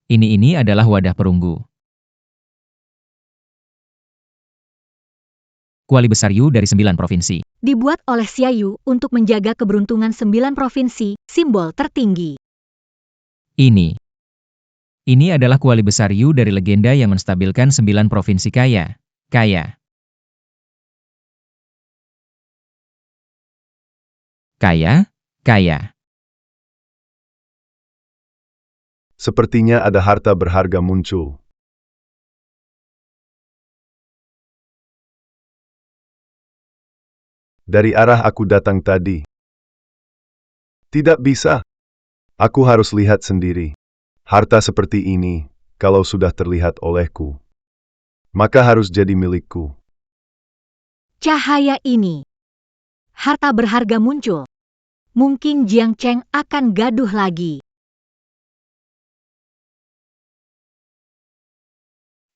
Ini adalah wadah perunggu. Kuali besar Yu dari 9 provinsi. Dibuat oleh Xiaoyu untuk menjaga keberuntungan 9 provinsi, simbol tertinggi. Ini adalah kuali besar Yu dari legenda yang menstabilkan 9 provinsi kaya. Kaya. Kaya. Kaya. Sepertinya ada harta berharga muncul. Dari arah aku datang tadi. Tidak bisa. Aku harus lihat sendiri. Harta seperti ini, kalau sudah terlihat olehku, maka harus jadi milikku. Cahaya ini. Harta berharga muncul. Mungkin Jiang Cheng akan gaduh lagi.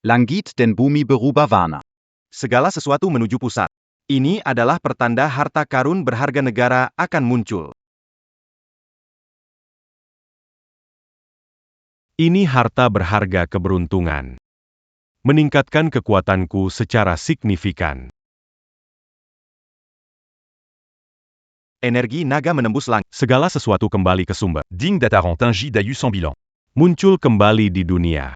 Langit dan bumi berubah warna. Segala sesuatu menuju pusat. Ini adalah pertanda harta karun berharga negara akan muncul. Ini harta berharga keberuntungan. meningkatkan kekuatanku secara signifikan. Energi naga menembus langit. Segala sesuatu kembali ke sumber. Digne d'Atarantin J. Dayu sans bilan. Muncul kembali di dunia.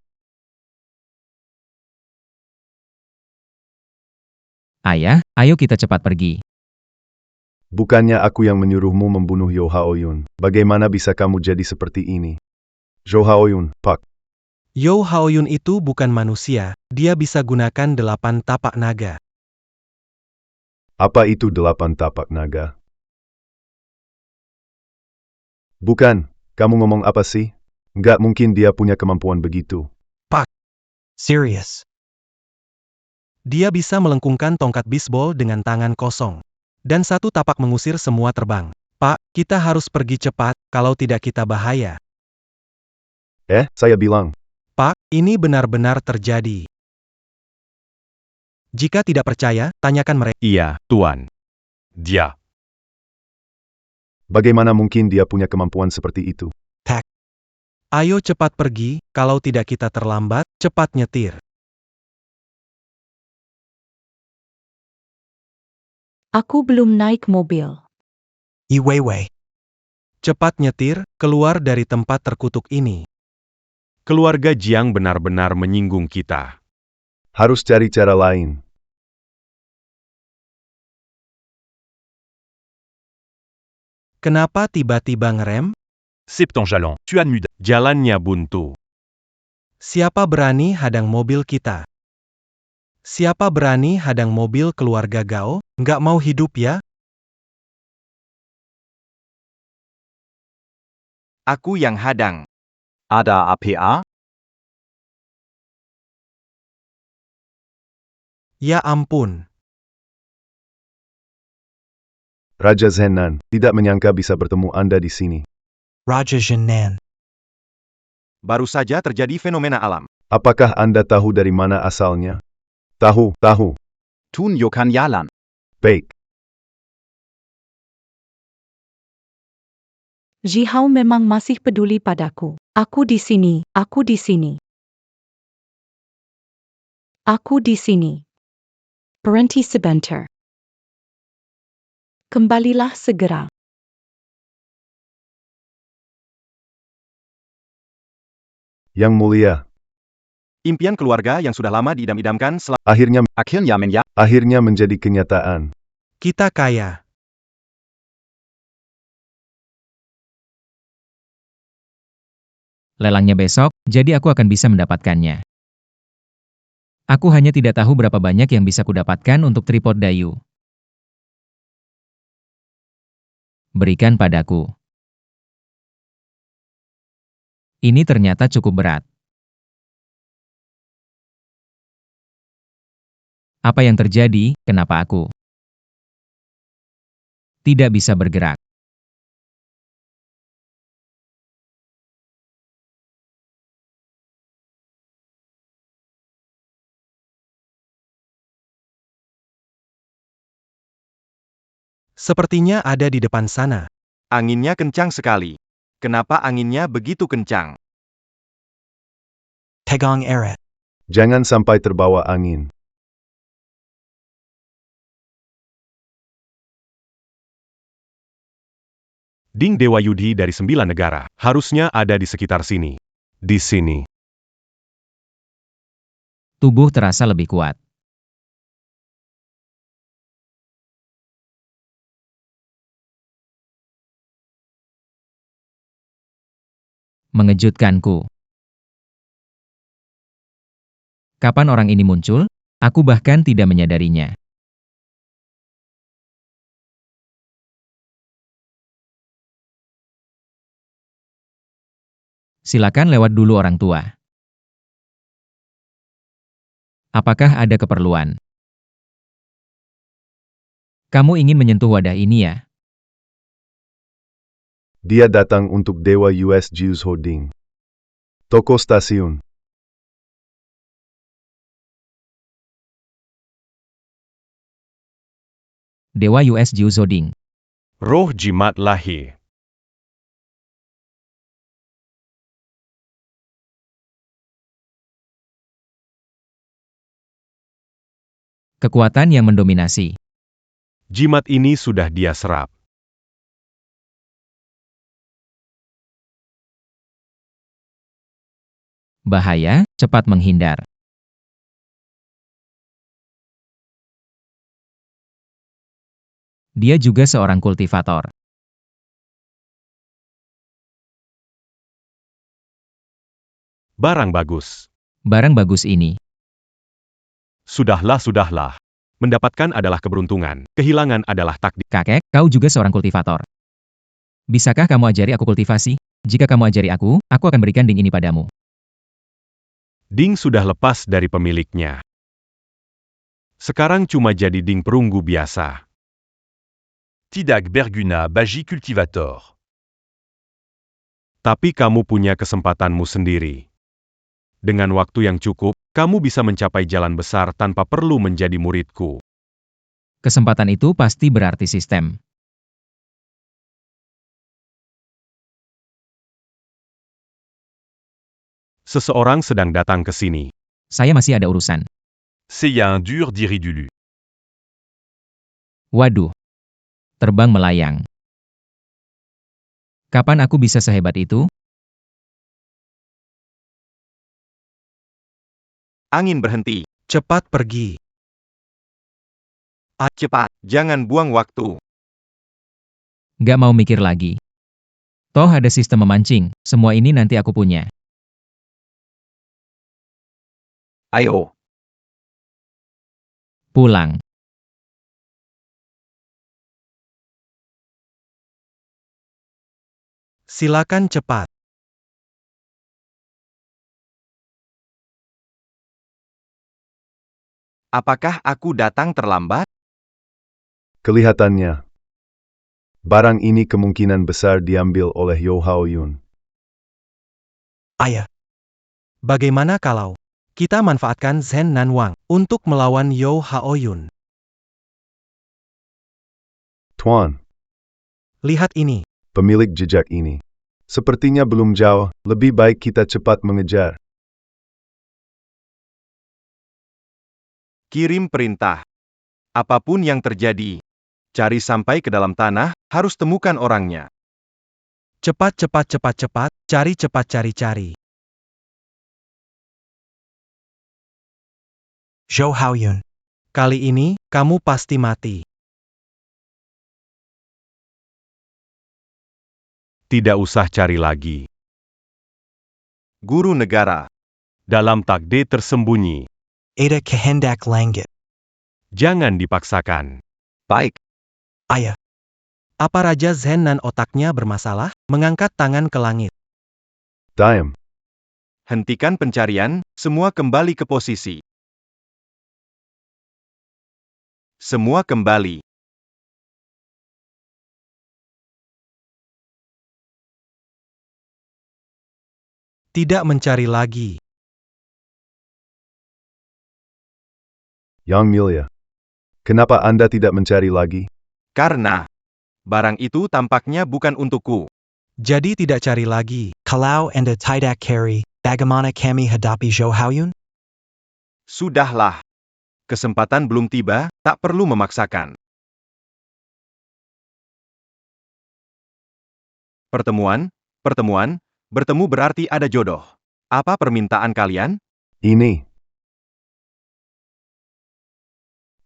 Ayah, ayo kita cepat pergi. Bukannya aku yang menyuruhmu membunuh Yo Haoyun. Bagaimana bisa kamu jadi seperti ini? Jo Haoyun, Pak. Yo Haoyun itu bukan manusia, dia bisa gunakan 8 tapak naga. Apa itu 8 tapak naga? Bukan, kamu ngomong apa sih? Nggak mungkin dia punya kemampuan begitu. Serious. Dia bisa melengkungkan tongkat bisbol dengan tangan kosong. Dan 1 tapak mengusir semua terbang. Pak, kita harus pergi cepat, kalau tidak kita bahaya. Saya bilang. Pak, ini benar-benar terjadi. Jika tidak percaya, tanyakan mereka. Iya, Tuan. Dia. Bagaimana mungkin dia punya kemampuan seperti itu? Ayo cepat pergi, kalau tidak kita terlambat, cepat nyetir. Aku belum naik mobil. Iwewe. Cepat nyetir, keluar dari tempat terkutuk ini. Keluarga Jiang benar-benar menyinggung kita. Harus cari cara lain. Kenapa tiba-tiba ngerem? Septon jalon, tuan muda. Jalannya buntu. Siapa berani hadang mobil kita? Siapa berani hadang mobil keluarga Gao? Nggak mau hidup ya? Aku yang hadang. Ada APA? Ya ampun. Raja Zenan, tidak menyangka bisa bertemu Anda di sini. Raja Jinan. Baru saja terjadi fenomena alam. Apakah Anda tahu dari mana asalnya? Tahu. Tun Yokan Yalan. Baik. Jihao memang masih peduli padaku. Aku di sini. Aku di sini. Aku di sini. Berhenti sebentar. Kembalilah segera. Yang mulia, Impian keluarga yang sudah lama diidam-idamkan akhirnya menjadi kenyataan. Kita kaya. Lelangnya besok, jadi aku akan bisa mendapatkannya. Aku hanya tidak tahu berapa banyak yang bisa kudapatkan untuk tripod Dayu. Berikan padaku. Ini ternyata cukup berat. Apa yang terjadi? Kenapa aku tidak bisa bergerak? Sepertinya ada di depan sana. Anginnya kencang sekali. Kenapa anginnya begitu kencang? Tegong Eret. Jangan sampai terbawa angin. Ding Dewa Yudhi dari 9 negara. Harusnya ada di sekitar sini. Di sini. Tubuh terasa lebih kuat. Mengejutkanku. Kapan orang ini muncul? Aku bahkan tidak menyadarinya. Silakan lewat dulu orang tua. Apakah ada keperluan? Kamu ingin menyentuh wadah ini ya? Dia datang untuk Dewa US Jews Holding. Toko stasiun. Dewa US Jiuzoding. Roh jimat lahir. Kekuatan yang mendominasi. Jimat ini sudah dia serap. Bahaya, cepat menghindar. Dia juga seorang kultivator. Barang bagus. Barang bagus ini. Sudahlah, sudahlah. Mendapatkan adalah keberuntungan, kehilangan adalah takdir. Kakek, kau juga seorang kultivator. Bisakah kamu ajari aku kultivasi? Jika kamu ajari aku akan berikan ding ini padamu. Ding sudah lepas dari pemiliknya. Sekarang cuma jadi ding perunggu biasa. Tidak berguna bagi kultivator. Tapi kamu punya kesempatanmu sendiri. Dengan waktu yang cukup, kamu bisa mencapai jalan besar tanpa perlu menjadi muridku. Kesempatan itu pasti berarti sistem. Seseorang sedang datang ke sini. Saya masih ada urusan. C'est un dur diri dulu. Waduh. Terbang melayang. Kapan aku bisa sehebat itu? Angin berhenti. Cepat pergi. Cepat, jangan buang waktu. Gak mau mikir lagi. Toh ada sistem memancing, semua ini nanti aku punya. Ayo. Pulang. Silakan cepat. Apakah aku datang terlambat? Kelihatannya. Barang ini kemungkinan besar diambil oleh Yo Hao Yun. Ayah. Bagaimana kalau kita manfaatkan Zhen Nan Wang untuk melawan Yo Hao Yun? Tuan, Lihat ini. pemilik jejak ini. Sepertinya belum jauh, lebih baik kita cepat mengejar. Kirim perintah. Apapun yang terjadi, cari sampai ke dalam tanah, harus temukan orangnya. Cepat, cepat, cepat, cepat, cari cepat, cari. Zhou Haoyun. Kali ini, kamu pasti mati. Tidak usah cari lagi. Guru negara. Dalam takde tersembunyi. Ada kehendak langit. Jangan dipaksakan. Baik. Ayah. Apa Raja Zhen Nan otaknya bermasalah? Mengangkat tangan ke langit. Diam. Hentikan pencarian, semua kembali ke posisi. Semua kembali. Tidak mencari lagi. Yang Mulia. Kenapa Anda tidak mencari lagi? Karena barang itu tampaknya bukan untukku. Jadi tidak cari lagi. Kalau Anda tidak carry, bagaimana kami hadapi Zhou Haoyun? Sudahlah. Kesempatan belum tiba, tak perlu memaksakan. Pertemuan, bertemu berarti ada jodoh. Apa permintaan kalian? Ini.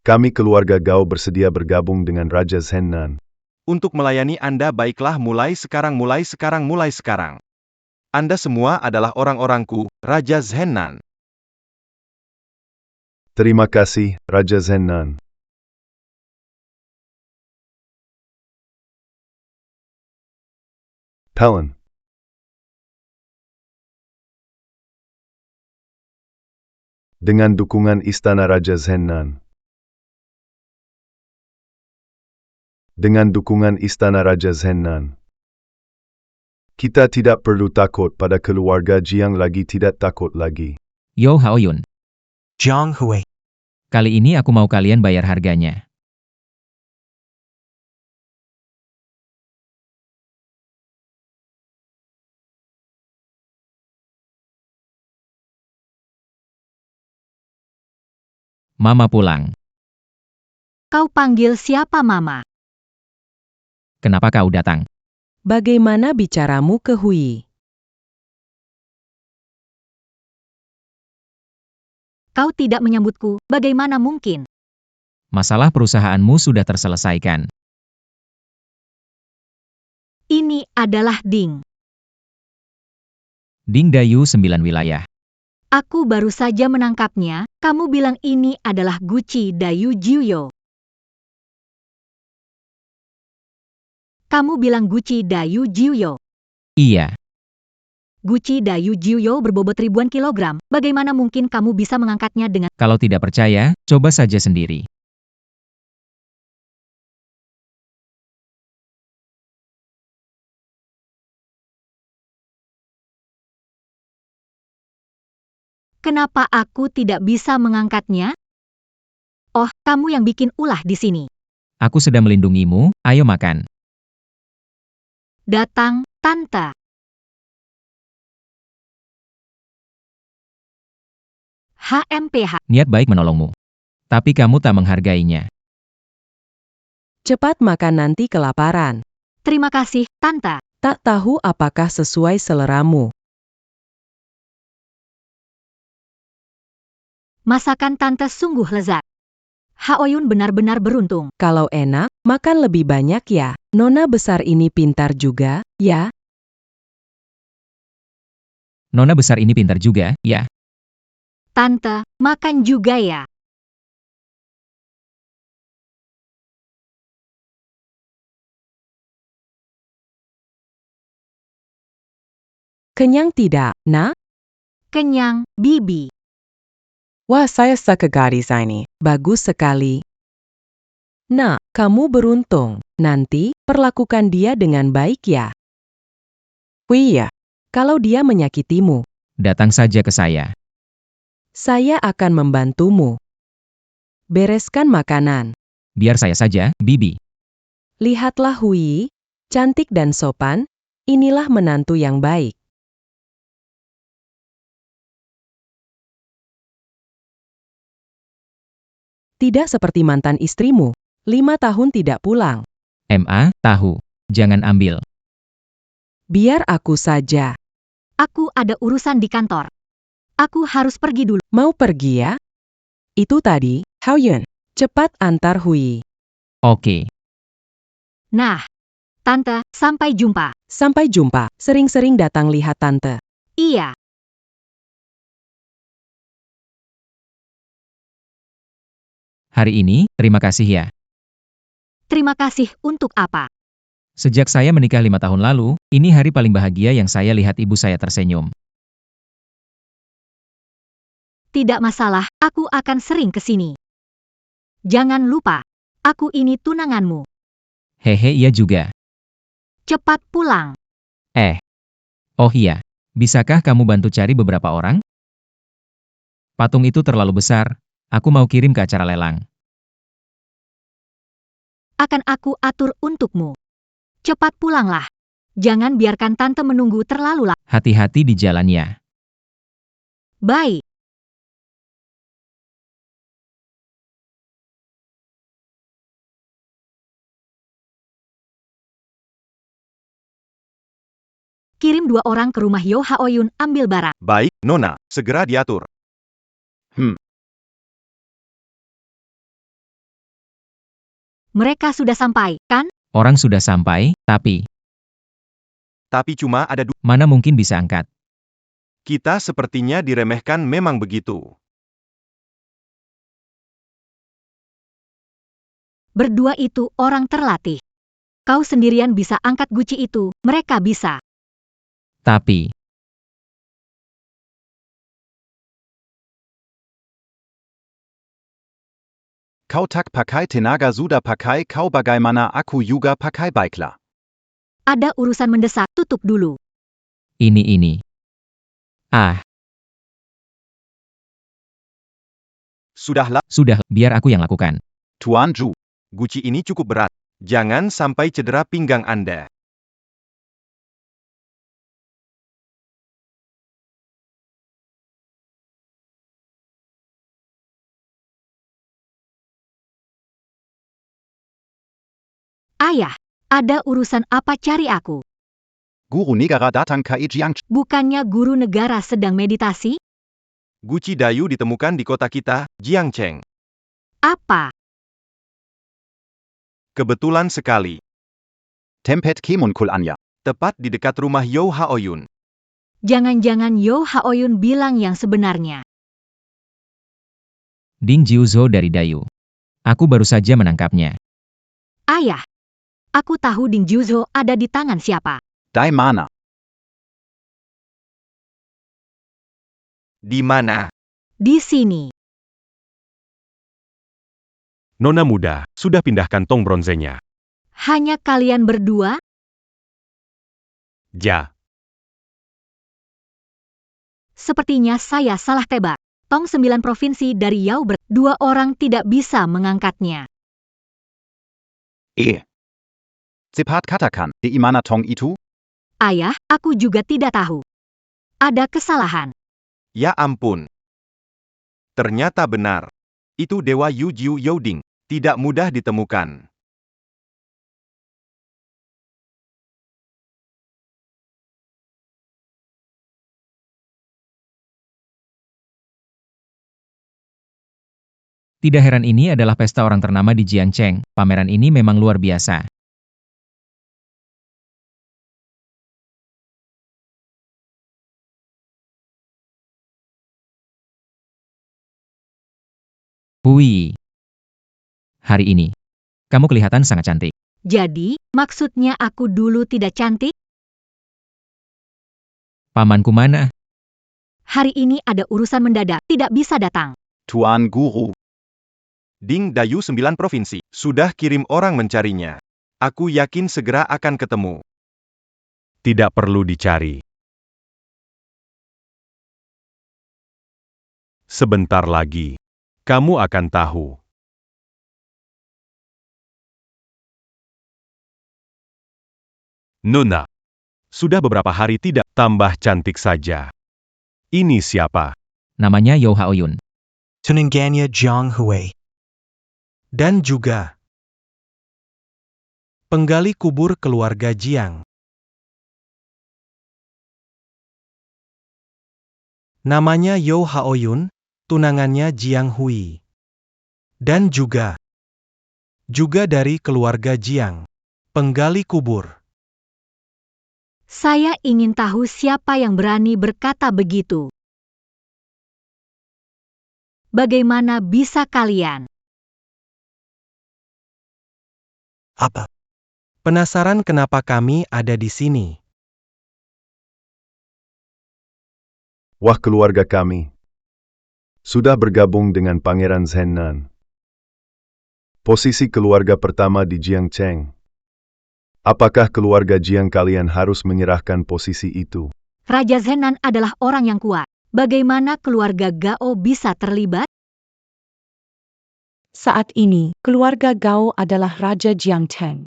Kami keluarga Gao bersedia bergabung dengan Raja Zhen Nan. Untuk melayani Anda baiklah mulai sekarang. Anda semua adalah orang-orangku, Raja Zhen Nan. Terima kasih, Raja Zhen Nan. Palin. Dengan dukungan Istana Raja Zhen Nan. Dengan dukungan Istana Raja Zhen Nan. Kita tidak perlu takut pada keluarga Jiang lagi tidak takut lagi. Yo Haoyun. Jiang Hui. Kali ini aku mau kalian bayar harganya. Mama pulang. Kau panggil siapa Mama? Kenapa kau datang? Bagaimana bicaramu ke Hui? Kau tidak menyambutku, bagaimana mungkin? Masalah perusahaanmu sudah terselesaikan. Ini adalah Ding. Ding Dayu 9 wilayah. Aku baru saja menangkapnya, kamu bilang ini adalah Gucci Dayu Jiuyo. Kamu bilang Gucci Dayu Jiuyo. Iya, Gucci Dayu Jiuyo berbobot ribuan kilogram, bagaimana mungkin kamu bisa mengangkatnya dengan... kalau tidak percaya, coba saja sendiri. Kenapa aku tidak bisa mengangkatnya? Oh, kamu yang bikin ulah di sini. Aku sedang melindungimu, ayo makan. Datang, Tante. HMPH. Niat baik menolongmu. Tapi kamu tak menghargainya. Cepat makan nanti kelaparan. Terima kasih, Tante. Tak tahu apakah sesuai seleramu. Masakan Tante sungguh lezat. Haoyun benar-benar beruntung. Kalau enak, makan lebih banyak ya. Nona besar ini pintar juga, ya. Nona besar ini pintar juga, ya. Tante, makan juga ya. Kenyang tidak, nak? Kenyang, Bibi. Wah, saya suka gadis ini. Bagus sekali. Nak, kamu beruntung. Nanti, perlakukan dia dengan baik ya. Wih ya, kalau dia menyakitimu, Datang saja ke saya. saya akan membantumu. Bereskan makanan. Biar saya saja, Bibi. Lihatlah Hui, cantik dan sopan, inilah menantu yang baik. Tidak seperti mantan istrimu, 5 tahun tidak pulang. Tahu. Jangan ambil. Biar aku saja. Aku ada urusan di kantor. Aku harus pergi dulu. Mau pergi ya? Itu tadi, Haoyun. Cepat antar Hui. Oke. Nah, Tante, sampai jumpa. Sampai jumpa, sering-sering datang lihat tante. Iya. Hari ini, terima kasih ya. Terima kasih untuk apa? Sejak saya menikah 5 tahun lalu, ini hari paling bahagia yang saya lihat ibu saya tersenyum. Tidak masalah, aku akan sering ke sini. Jangan lupa, aku ini tunanganmu. Hehe, iya juga. Cepat pulang. Oh iya. Bisakah kamu bantu cari beberapa orang? Patung itu terlalu besar. Aku mau kirim ke acara lelang. Akan aku atur untukmu. Cepat pulanglah. Jangan biarkan Tante menunggu terlalu lama. Hati-hati di jalannya. Baik. Kirim 2 orang ke rumah Yo Haoyun ambil barang. Baik, Nona, segera diatur. Mereka sudah sampai, kan? Orang sudah sampai, tapi Tapi cuma ada mana mungkin bisa angkat? kita sepertinya diremehkan memang begitu. Berdua itu orang terlatih. Kau sendirian bisa angkat guci itu, mereka bisa. Tapi, Kau tak pakai tenaga sudah pakai kau bagaimana aku juga pakai baiklah. Ada urusan mendesak, tutup dulu. ini. Sudahlah, Sudah, biar aku yang lakukan. Tuan Zhu. guci ini cukup berat. Jangan sampai cedera pinggang Anda. Ayah, ada urusan apa cari aku? Guru negara datang ke Jiang. Bukannya guru negara sedang meditasi? Guci Dayu ditemukan di kota kita, Jiangcheng. Apa? Kebetulan sekali. Tempet kemunkul Anya. Tepat di dekat rumah Yo Haoyun. Jangan-jangan Yo Haoyun bilang yang sebenarnya. Ding Jiuzhou dari Dayu. Aku baru saja menangkapnya. Ayah, aku tahu Ding Jiuzhou ada di tangan siapa. Dai mana? Di mana? Di sini. Nona muda, sudah pindahkan tong bronzenya. Hanya kalian berdua? Ja. Sepertinya saya salah tebak. Tong 9 provinsi dari Yao Ber, 2 orang tidak bisa mengangkatnya. Cepat katakan, di mana tong itu? Ayah, aku juga tidak tahu. Ada kesalahan. Ya ampun. Ternyata benar. Itu Dewa Yu Jiu Youding. Tidak mudah ditemukan. Tidak heran ini adalah pesta orang ternama di Jiangcheng. Pameran ini memang luar biasa. Hui. Hari ini, kamu kelihatan sangat cantik. Jadi, maksudnya aku dulu tidak cantik? Pamanku mana? Hari ini ada urusan mendadak, tidak bisa datang. Tuan Guru. Ding Dayu 9 provinsi. Sudah kirim orang mencarinya. Aku yakin segera akan ketemu. Tidak perlu dicari. Sebentar lagi, kamu akan tahu. Nona, sudah beberapa hari tidak tambah cantik saja. Ini siapa? Namanya Yo Haoyun. Tuninganya Jiang Hui. Dan juga penggali kubur keluarga Jiang. Namanya Yo Haoyun, tunangannya Jiang Hui. Dan juga dari keluarga Jiang, penggali kubur. Saya ingin tahu siapa yang berani berkata begitu. Bagaimana bisa kalian? Apa? Penasaran kenapa kami ada di sini? Wah, keluarga kami sudah bergabung dengan Pangeran Zhennan. Posisi keluarga pertama di Jiangcheng. Apakah keluarga Jiang kalian harus menyerahkan posisi itu? Raja Zhennan adalah orang yang kuat. Bagaimana keluarga Gao bisa terlibat? Saat ini, keluarga Gao adalah Raja Jiangcheng.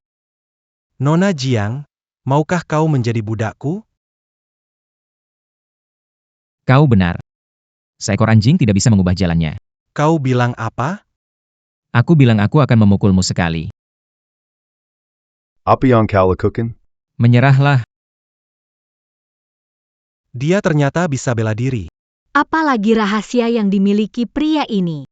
Nona Jiang, maukah kau menjadi budakku? Kau benar. Seekor anjing tidak bisa mengubah jalannya. Kau bilang apa? Aku bilang aku akan memukulmu sekali. Apa yang kau lakukan? Menyerahlah. Dia ternyata bisa bela diri. Apalagi rahasia yang dimiliki pria ini.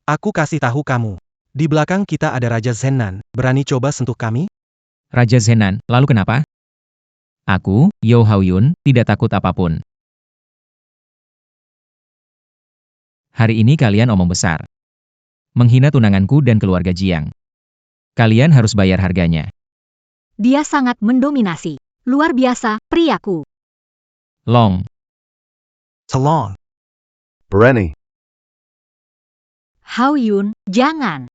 Aku kasih tahu kamu. Di belakang kita ada Raja Zhennan. Berani coba sentuh kami? Raja Zhennan, lalu kenapa? Aku, Yo Haoyun, tidak takut apapun. Hari ini kalian omong besar. Menghina tunanganku dan keluarga Jiang. Kalian harus bayar harganya. Dia sangat mendominasi. Luar biasa, priaku. Long. Talong. Berani. Haoyun, jangan.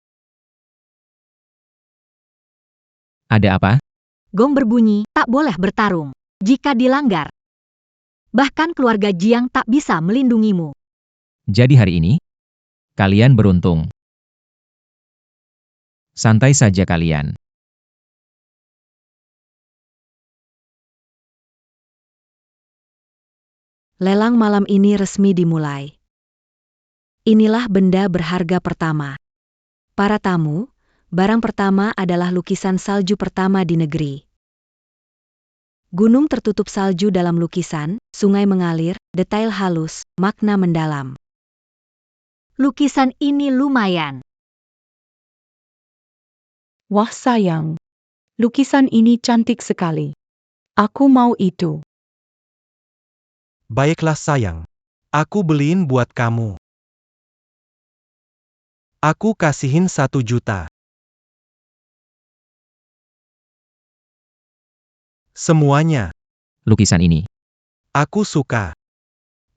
Ada apa? Gong berbunyi, tak boleh bertarung. Jika dilanggar, bahkan keluarga Jiang tak bisa melindungimu. Jadi hari ini, kalian beruntung. Santai saja kalian. Lelang malam ini resmi dimulai. Inilah benda berharga pertama. Para tamu, Barang pertama adalah lukisan salju pertama di negeri. Gunung tertutup salju dalam lukisan, sungai mengalir, detail halus, makna mendalam. Lukisan ini lumayan. Wah sayang, lukisan ini cantik sekali. Aku mau itu. Baiklah sayang. Aku beliin buat kamu. Aku kasihin 1 juta. Semuanya. Lukisan ini. Aku suka.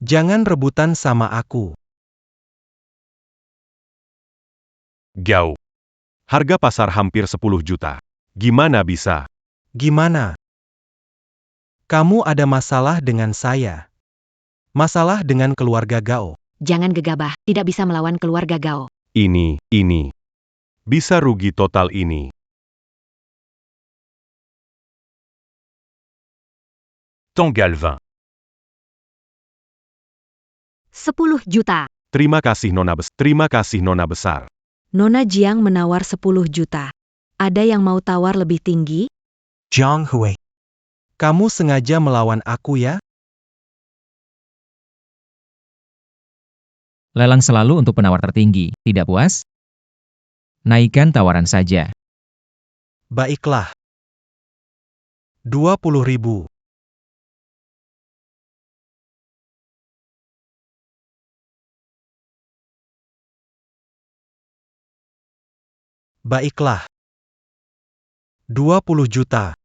Jangan rebutan sama aku. Gao. Harga pasar hampir 10 juta. Gimana bisa? Gimana? Kamu ada masalah dengan saya. Masalah dengan keluarga Gao. Jangan gegabah, tidak bisa melawan keluarga Gao. Ini. Bisa rugi total ini. Tong Galvin. 10 juta. Terima kasih Nona besar. Nona Jiang menawar 10 juta. Ada yang mau tawar lebih tinggi? Jiang Hui. Kamu sengaja melawan aku ya? Lelang selalu untuk penawar tertinggi, tidak puas? Naikkan tawaran saja. Baiklah. 20.000. Baiklah. 20 juta.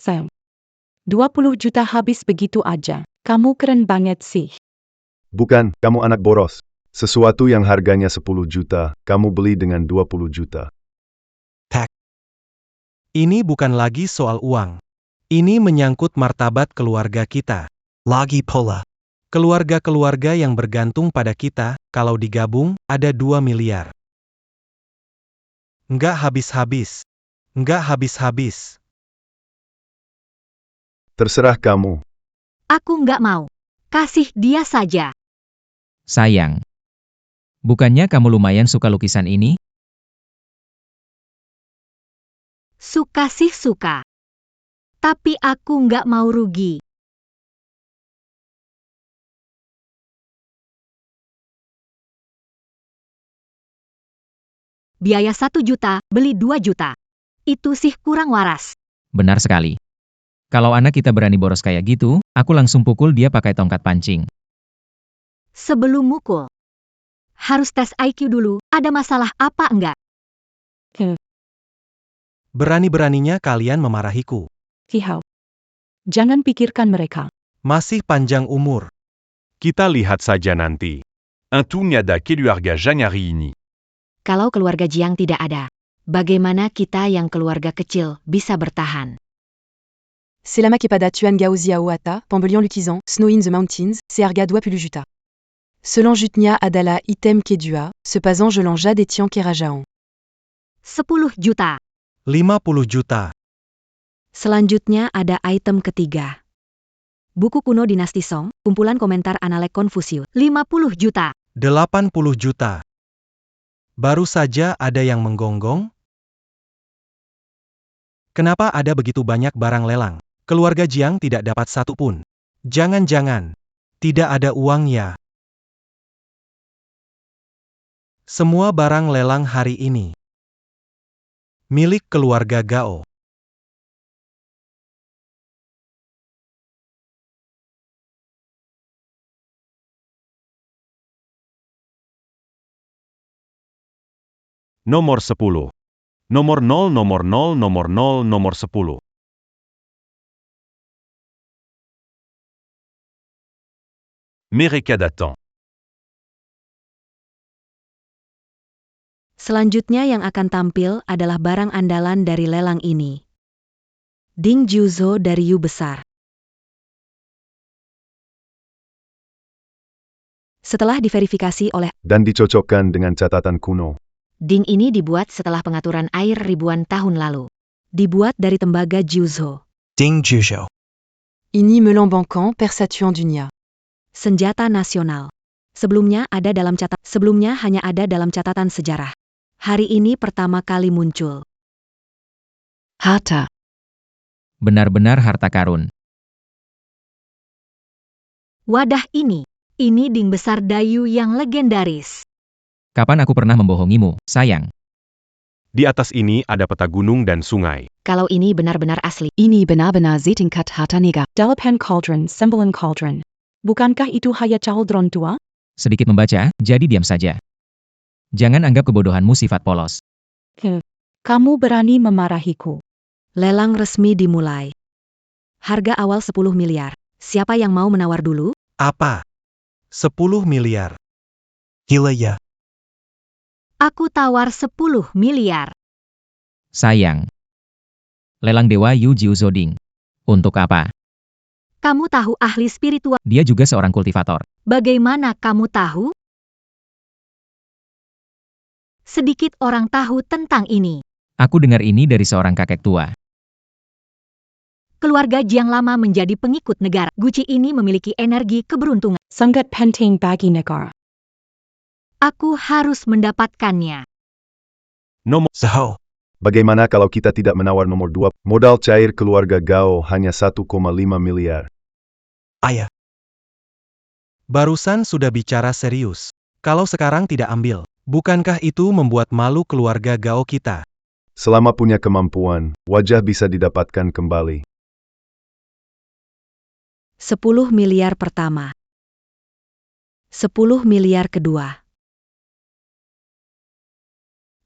Sayang, 20 juta habis begitu aja. Kamu keren banget sih. Bukan, kamu anak boros. Sesuatu yang harganya 10 juta, kamu beli dengan 20 juta. Ini bukan lagi soal uang. Ini menyangkut martabat keluarga kita. Lagi pola. Keluarga-keluarga yang bergantung pada kita, kalau digabung, ada 2 miliar. Nggak habis-habis. Nggak habis-habis. Terserah kamu. Aku nggak mau. Kasih dia saja. Sayang. Bukannya kamu lumayan suka lukisan ini? Suka sih suka. Tapi aku nggak mau rugi. Biaya 1 juta, beli 2 juta. Itu sih kurang waras. Benar sekali. Kalau anak kita berani boros kayak gitu, aku langsung pukul dia pakai tongkat pancing. Sebelum mukul, harus tes IQ dulu, ada masalah apa enggak? Berani-beraninya kalian memarahiku. Hihau. Jangan pikirkan mereka. Masih panjang umur. Kita lihat saja nanti. Un nyada keluarga Janyari ini. Kalau keluarga Jiang tidak ada, bagaimana kita yang keluarga kecil bisa bertahan? Selama kepada Tuan Gao Ziaoata, Pambelion Lukizan, Snow in the Mountains, Searga Dua Pulujuta. Selon Jutnia adalah item kedua, sepasang jelang jade etian kerajaon. 10 juta. 50 juta. Selanjutnya ada item ketiga. Buku kuno Dinasti Song, kumpulan komentar analek Konfusius, 50 juta. 80 juta. Baru saja ada yang menggonggong? Kenapa ada begitu banyak barang lelang? Keluarga Jiang tidak dapat satu pun. Jangan-jangan. Tidak ada uang ya? Semua barang lelang hari ini. Milik keluarga Gao. Nomor 10. Nomor 0, nomor 0, nomor 0, nomor 10. Mereka datang. Selanjutnya yang akan tampil adalah barang andalan dari lelang ini. Ding Juzo dari Yu Besar. Setelah diverifikasi oleh Dan dicocokkan dengan catatan kuno. Ding ini dibuat setelah pengaturan air ribuan tahun lalu. Dibuat dari tembaga Juzo. Ding Zhuzhou. Ini melan bankan persatuan dunia. Senjata nasional. Sebelumnya hanya ada dalam catatan sejarah. Hari ini pertama kali muncul. Harta. Benar-benar harta karun. Wadah ini ding besar Dayu yang legendaris. Kapan aku pernah membohongimu, sayang? Di atas ini ada peta gunung dan sungai. Kalau ini benar-benar asli. Ini benar-benar setingkat harta naga. Dalapan cauldron, sembilan cauldron. Bukankah itu hayat cauldron tua? Sedikit membaca, jadi diam saja. Jangan anggap kebodohanmu sifat polos. Kamu berani memarahiku. Lelang resmi dimulai. Harga awal 10 miliar. Siapa yang mau menawar dulu? Apa? 10 miliar. Gila ya. Aku tawar 10 miliar. Sayang. Lelang Dewa Yu Jiu Zoding. Untuk apa? Kamu tahu ahli spiritual. Dia juga seorang kultivator. Bagaimana kamu tahu? Sedikit orang tahu tentang ini. Aku dengar ini dari seorang kakek tua. Keluarga Jiang lama menjadi pengikut negara. Guci ini memiliki energi keberuntungan. Sangat penting bagi negara. Aku harus mendapatkannya. Zaho. Bagaimana kalau kita tidak menawar nomor 2? Modal cair keluarga Gao hanya 1,5 miliar. Ayah. Barusan sudah bicara serius. Kalau sekarang tidak ambil, bukankah itu membuat malu keluarga Gao kita? Selama punya kemampuan, wajah bisa didapatkan kembali. 10 miliar pertama. 10 miliar kedua.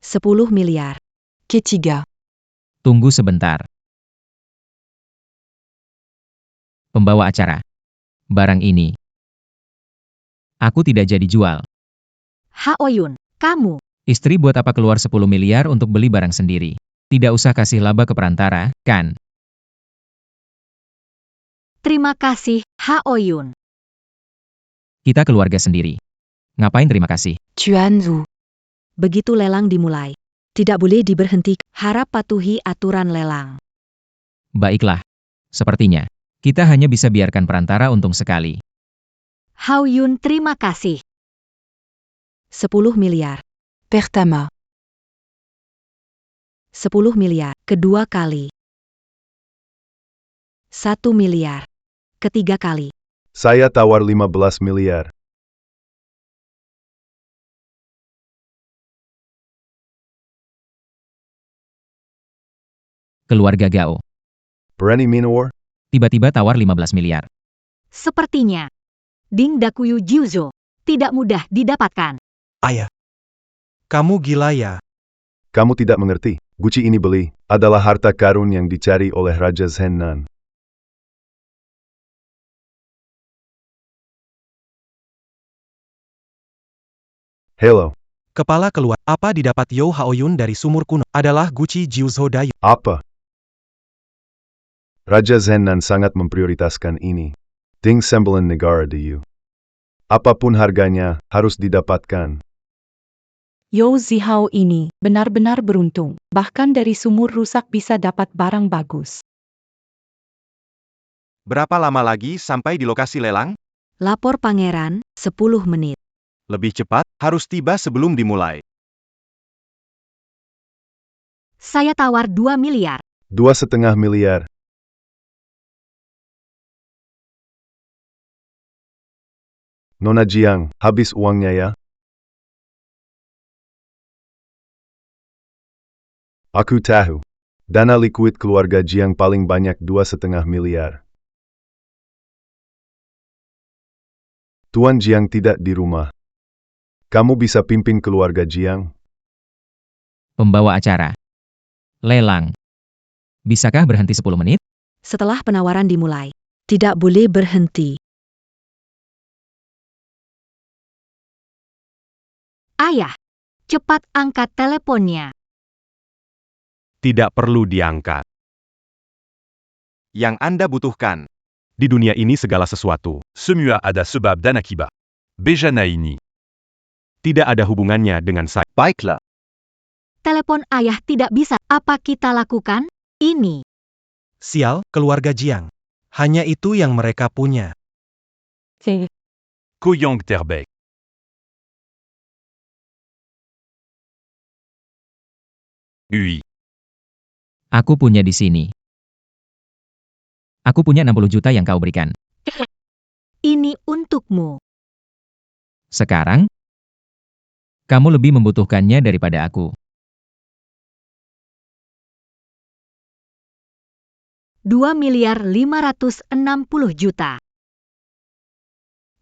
10 miliar. Ketiga. Tunggu sebentar. Pembawa acara. Barang ini. Aku tidak jadi jual. Haoyun, kamu. Istri buat apa keluar 10 miliar untuk beli barang sendiri? Tidak usah kasih laba ke perantara, kan? Terima kasih, Haoyun. Kita keluarga sendiri. Ngapain terima kasih? Tuanzu. Begitu lelang dimulai. Tidak boleh diberhentikan. Harap patuhi aturan lelang. Baiklah. Sepertinya, kita hanya bisa biarkan perantara untung sekali. Haoyun terima kasih. 10 miliar. Pertama. 10 miliar. Kedua kali. 1 miliar. Ketiga kali. Saya tawar 15 miliar. Keluarga Gao. Berani menawar? Tiba-tiba tawar 15 miliar. Sepertinya. Ding Dakuyu Jiuzo. Tidak mudah didapatkan. Ayah. Kamu gila ya? Kamu tidak mengerti. Guci ini beli, adalah harta karun yang dicari oleh Raja Zhennan. Hello. Kepala keluar. Apa didapat Yo Haoyun dari sumur kuno? Adalah Guci Jiuzho Dayu. Apa? Raja Zhennan sangat memprioritaskan ini. Ding sembilan negara Dayu. Apapun harganya, harus didapatkan. Yo Zihao ini benar-benar beruntung. Bahkan dari sumur rusak bisa dapat barang bagus. Berapa lama lagi sampai di lokasi lelang? Lapor pangeran, 10 menit. Lebih cepat, harus tiba sebelum dimulai. Saya tawar 2 miliar. 2,5 miliar. Nona Jiang, habis uangnya ya? Aku tahu. Dana likuid keluarga Jiang paling banyak 2,5 miliar. Tuan Jiang tidak di rumah. Kamu bisa pimpin keluarga Jiang? Pembawa acara. Lelang. Bisakah berhenti 10 menit? Setelah penawaran dimulai. Tidak boleh berhenti. Ayah, cepat angkat teleponnya. Tidak perlu diangkat. Yang Anda butuhkan. Di dunia ini segala sesuatu. Semua ada sebab dan akibat. Bejana ini. Tidak ada hubungannya dengan saya. Baiklah. Telepon ayah tidak bisa. Apa kita lakukan? Ini. Sial, keluarga Jiang. Hanya itu yang mereka punya. Kuyong terbek. Oui. Aku punya di sini. Aku punya 60 juta yang kau berikan. Ini untukmu. Sekarang, kamu lebih membutuhkannya daripada aku. 2.560 juta.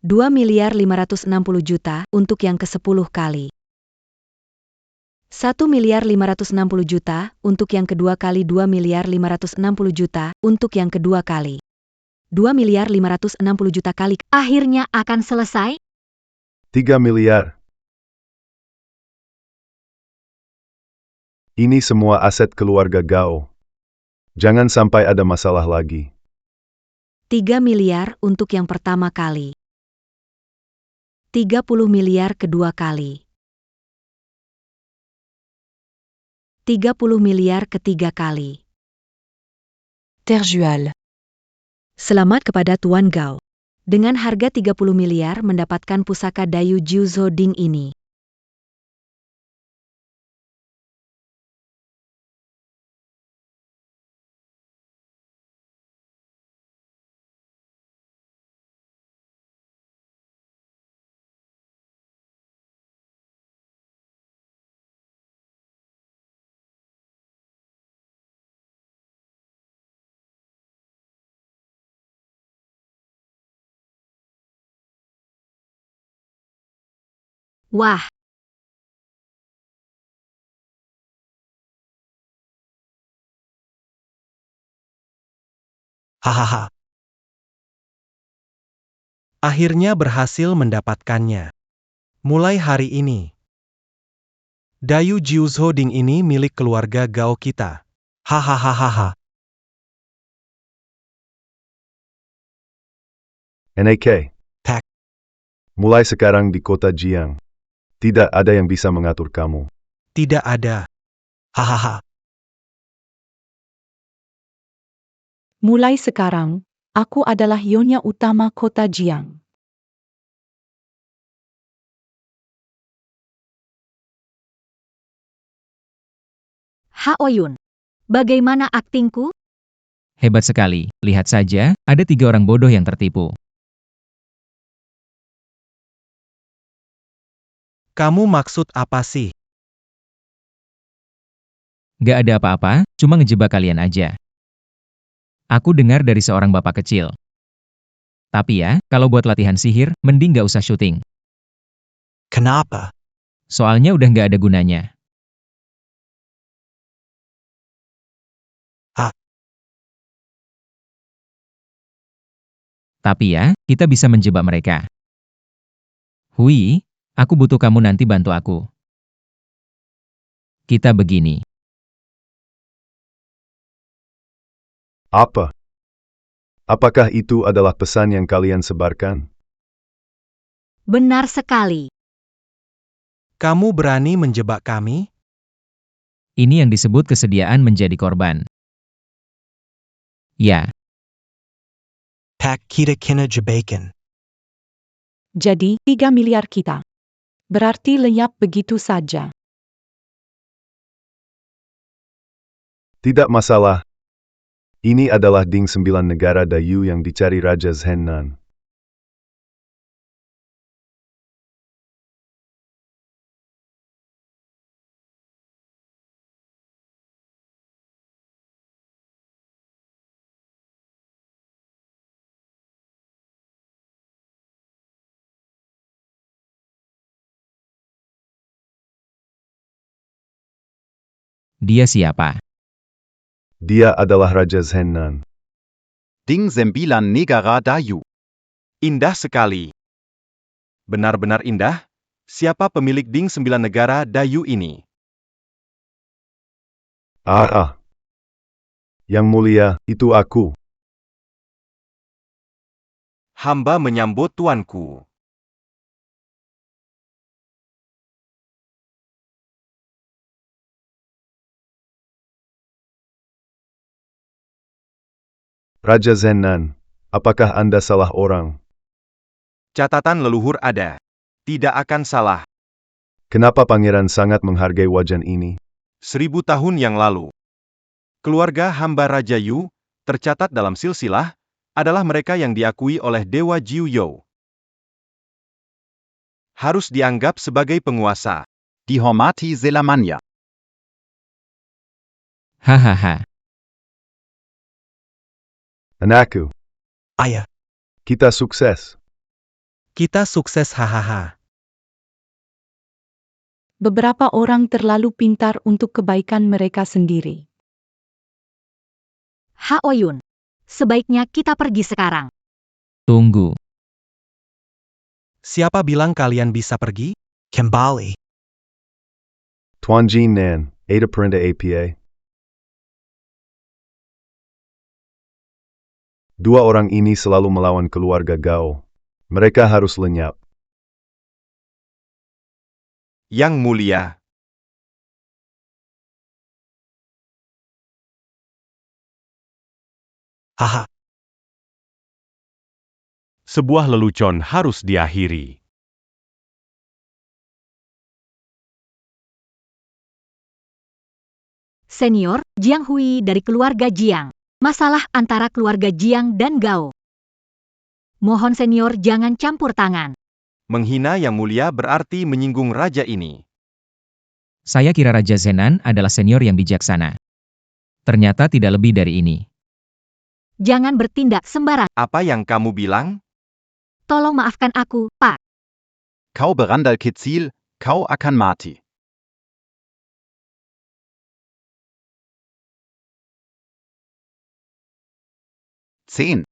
2.560 juta untuk yang ke-10 kali. 1.560 juta untuk yang kedua kali. 2.560 juta untuk yang kedua kali. 2.560 juta kali. Akhirnya akan selesai? 3 miliar. Ini semua aset keluarga Gao. Jangan sampai ada masalah lagi. 3 miliar untuk yang pertama kali. 30 miliar kedua kali. 30 miliar ketiga kali. Terjual. Selamat kepada Tuan Gao. Dengan harga 30 miliar mendapatkan pusaka Dayu Jiuzho Ding ini. Wah, Hahaha. Akhirnya berhasil mendapatkannya. Mulai hari ini, Dayu Jiuzho Ding ini milik keluarga Gao kita. Hahaha. NAK. Tak. Mulai sekarang di kota Jiang. Tidak ada yang bisa mengatur kamu. Tidak ada. Hahaha. Mulai sekarang, aku adalah Nyonya Utama Kota Jiang. Haoyun. Bagaimana aktingku? Hebat sekali. Lihat saja, ada 3 orang bodoh yang tertipu. Kamu maksud apa sih? Gak ada apa-apa, cuma ngejebak kalian aja. Aku dengar dari seorang bapak kecil. Tapi ya, kalau buat latihan sihir, mending gak usah syuting. Kenapa? Soalnya udah gak ada gunanya. Ah. Tapi ya, kita bisa menjebak mereka. Hui, aku butuh kamu nanti bantu aku. Kita begini. Apa? Apakah itu adalah pesan yang kalian sebarkan? Benar sekali. Kamu berani menjebak kami? Ini yang disebut kesediaan menjadi korban. Ya, Pak kita kena jebakan. Jadi, 3 miliar kita. Berarti lenyap begitu saja. Tidak masalah. Ini adalah Ding 9 negara Dayu yang dicari Raja Zhennan. dia siapa? Dia adalah Raja Zhennan. Ding 9 negara Dayu. Indah sekali. Benar-benar indah. Siapa pemilik Ding 9 negara Dayu ini? Yang mulia, itu aku. Hamba menyambut tuanku. Raja Zhennan, apakah Anda salah orang? Catatan leluhur ada. Tidak akan salah. Kenapa pangeran sangat menghargai wajan ini? 1000 tahun yang lalu. Keluarga hamba Raja Yu, tercatat dalam silsilah, adalah mereka yang diakui oleh Dewa Jiu You. Harus dianggap sebagai penguasa. Dihormati selamanya. Hahaha. Anakku, Ayah, kita sukses. kita sukses hahaha. Beberapa orang terlalu pintar untuk kebaikan mereka sendiri. Haoyun, sebaiknya kita pergi sekarang. Tunggu. Siapa bilang kalian bisa pergi? Kembali. Tuan Jin Nan, Ada Perintah APA. Dua orang ini selalu melawan keluarga Gao. Mereka harus lenyap. Yang mulia. Haha. Sebuah lelucon harus diakhiri. Senior, Jiang Hui dari keluarga Jiang. Masalah antara keluarga Jiang dan Gao. Mohon senior jangan campur tangan. Menghina yang mulia berarti menyinggung raja ini. Saya kira Raja Zenan adalah senior yang bijaksana. Ternyata tidak lebih dari ini. Jangan bertindak sembarangan. Apa yang kamu bilang? Tolong maafkan aku, Pak. Kau berandal kecil, kau akan mati. Zehn.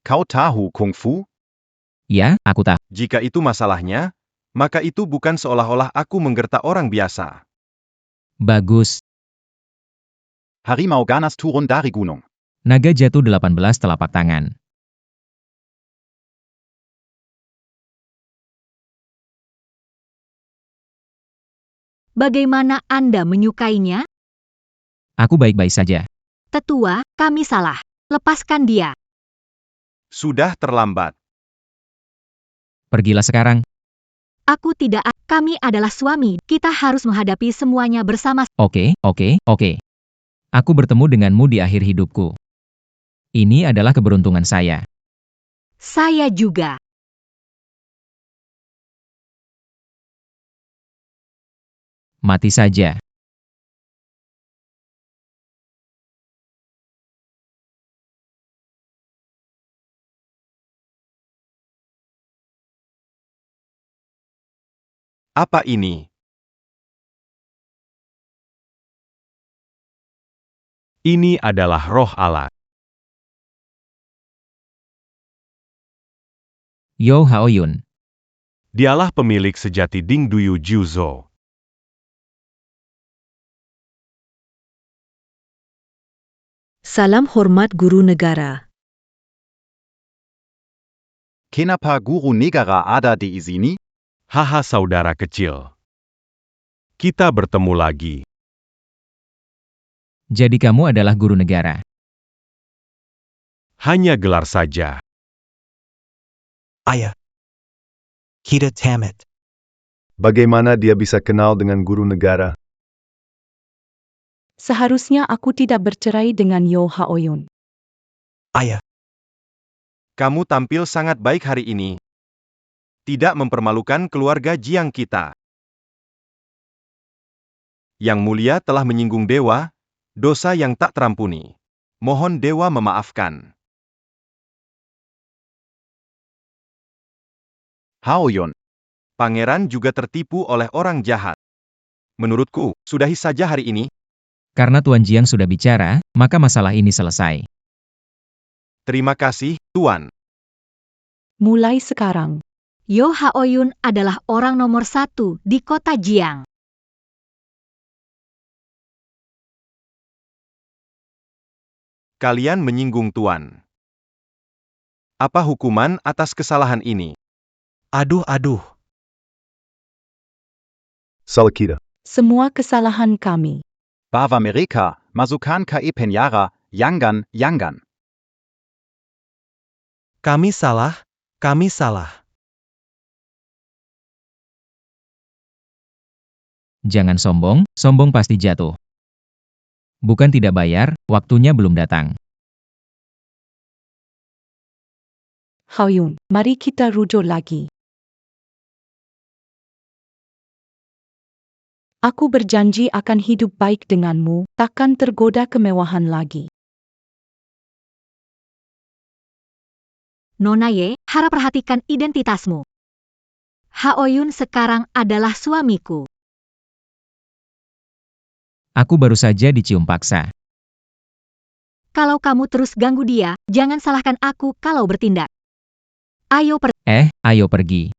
Kau tahu kungfu? Ya, aku tahu. Jika itu masalahnya, maka itu bukan seolah-olah aku menggertak orang biasa. Bagus. Harimau ganas turun dari gunung. Naga jatuh 18 telapak tangan. Bagaimana Anda menyukainya? Aku baik-baik saja. Tetua, kami salah. Lepaskan dia. Sudah terlambat. Pergilah sekarang. Aku tidak. Kami adalah suami. Kita harus menghadapi semuanya bersama. Oke. Aku bertemu denganmu di akhir hidupku. Ini adalah keberuntungan saya. Saya juga. Mati saja. Apa ini? Ini adalah roh Allah. Yo Haoyun. Dialah pemilik sejati Ding Duyu Jiuzhou. Salam hormat guru negara. Kenapa guru negara ada di sini? Haha saudara kecil. Kita bertemu lagi. Jadi kamu adalah guru negara. Hanya gelar saja. Ayah. Kita tamat. Bagaimana dia bisa kenal dengan guru negara? Seharusnya aku tidak bercerai dengan Yo Haoyun. Ayah. Kamu tampil sangat baik hari ini. Tidak mempermalukan keluarga Jiang kita. Yang mulia telah menyinggung dewa, dosa yang tak terampuni. Mohon dewa memaafkan. Haoyun. Pangeran juga tertipu oleh orang jahat. Menurutku, sudahi saja hari ini. Karena Tuan Jiang sudah bicara, maka masalah ini selesai. Terima kasih, Tuan. Mulai sekarang. Yo Haoyun adalah orang nomor 1 di kota Jiang. Kalian menyinggung Tuan. Apa hukuman atas kesalahan ini? Aduh. Salah kita. Semua kesalahan kami. Bava mereka, masukan ke penjara, Yangan. Kami salah, kami salah. Jangan sombong, sombong pasti jatuh. Bukan tidak bayar, waktunya belum datang. Haoyun, mari kita rujuk lagi. Aku berjanji akan hidup baik denganmu, takkan tergoda kemewahan lagi. Nona Ye, harap perhatikan identitasmu. Haoyun sekarang adalah suamiku. Aku baru saja dicium paksa. Kalau kamu terus ganggu dia, jangan salahkan aku kalau bertindak. Ayo Ayo pergi.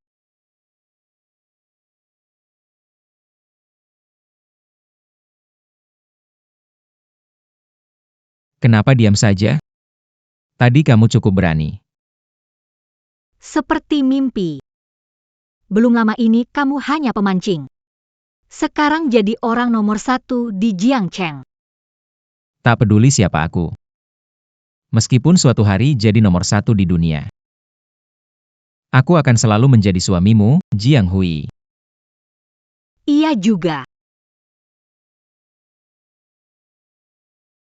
Kenapa diam saja? Tadi kamu cukup berani. seperti mimpi. Belum lama ini kamu hanya pemancing. Sekarang jadi orang nomor 1 di Jiangcheng. Tak peduli siapa aku. Meskipun suatu hari jadi nomor 1 di dunia. Aku akan selalu menjadi suamimu, Jiang Hui. Iya juga.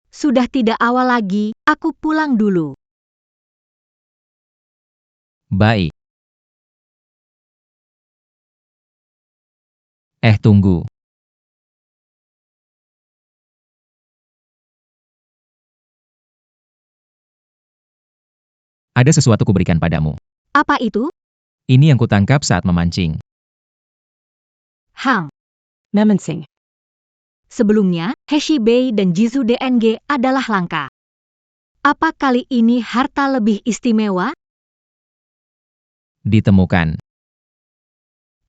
Sudah tidak awal lagi, aku pulang dulu. Baik. Tunggu. Ada sesuatu kuberikan padamu. Apa itu? Ini yang kutangkap saat memancing. Hang. Memensing. Sebelumnya, Heshi Bei dan Jizu DNG adalah langka. Apa kali ini harta lebih istimewa? Ditemukan.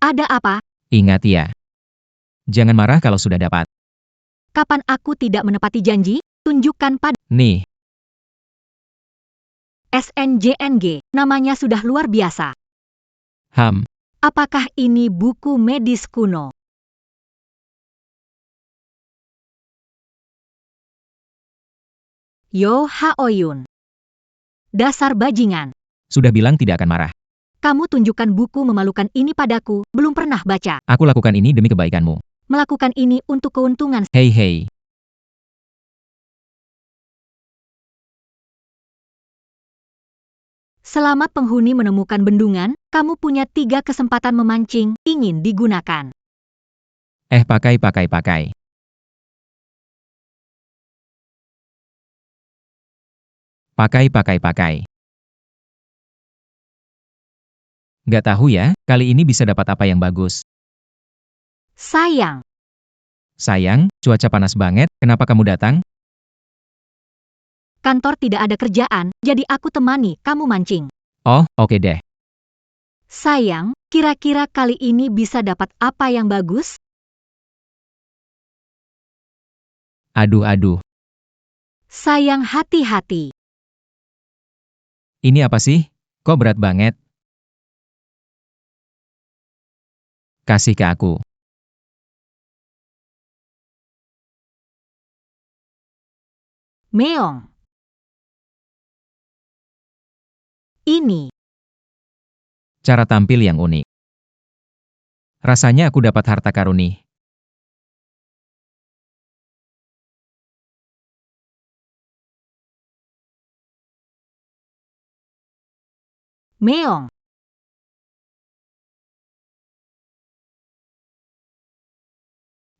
Ada apa? Ingat ya. Jangan marah kalau sudah dapat. Kapan aku tidak menepati janji? Tunjukkan pada Nih, SNJNG, namanya sudah luar biasa. Apakah ini buku medis kuno? Yo Haoyun. Dasar bajingan. sudah bilang tidak akan marah. Kamu tunjukkan buku memalukan ini padaku, belum pernah baca. Aku lakukan ini demi kebaikanmu. Melakukan ini untuk keuntungan. Hei. Selama penghuni menemukan bendungan, kamu punya 3 kesempatan memancing, ingin digunakan. Pakai. Pakai. Gak tahu ya, kali ini bisa dapat apa yang bagus. Sayang, Sayang, cuaca panas banget, kenapa kamu datang? kantor tidak ada kerjaan, jadi aku temani kamu mancing. Oh, oke deh. Sayang, kira-kira kali ini bisa dapat apa yang bagus? Aduh. Sayang, hati-hati. Ini apa sih? Kok berat banget? Kasih ke aku. Meong. Ini. Cara tampil yang unik. Rasanya aku dapat harta karuni. Meong.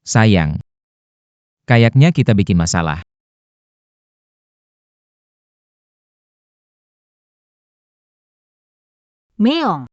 Sayang. Kayaknya kita bikin masalah. Meong.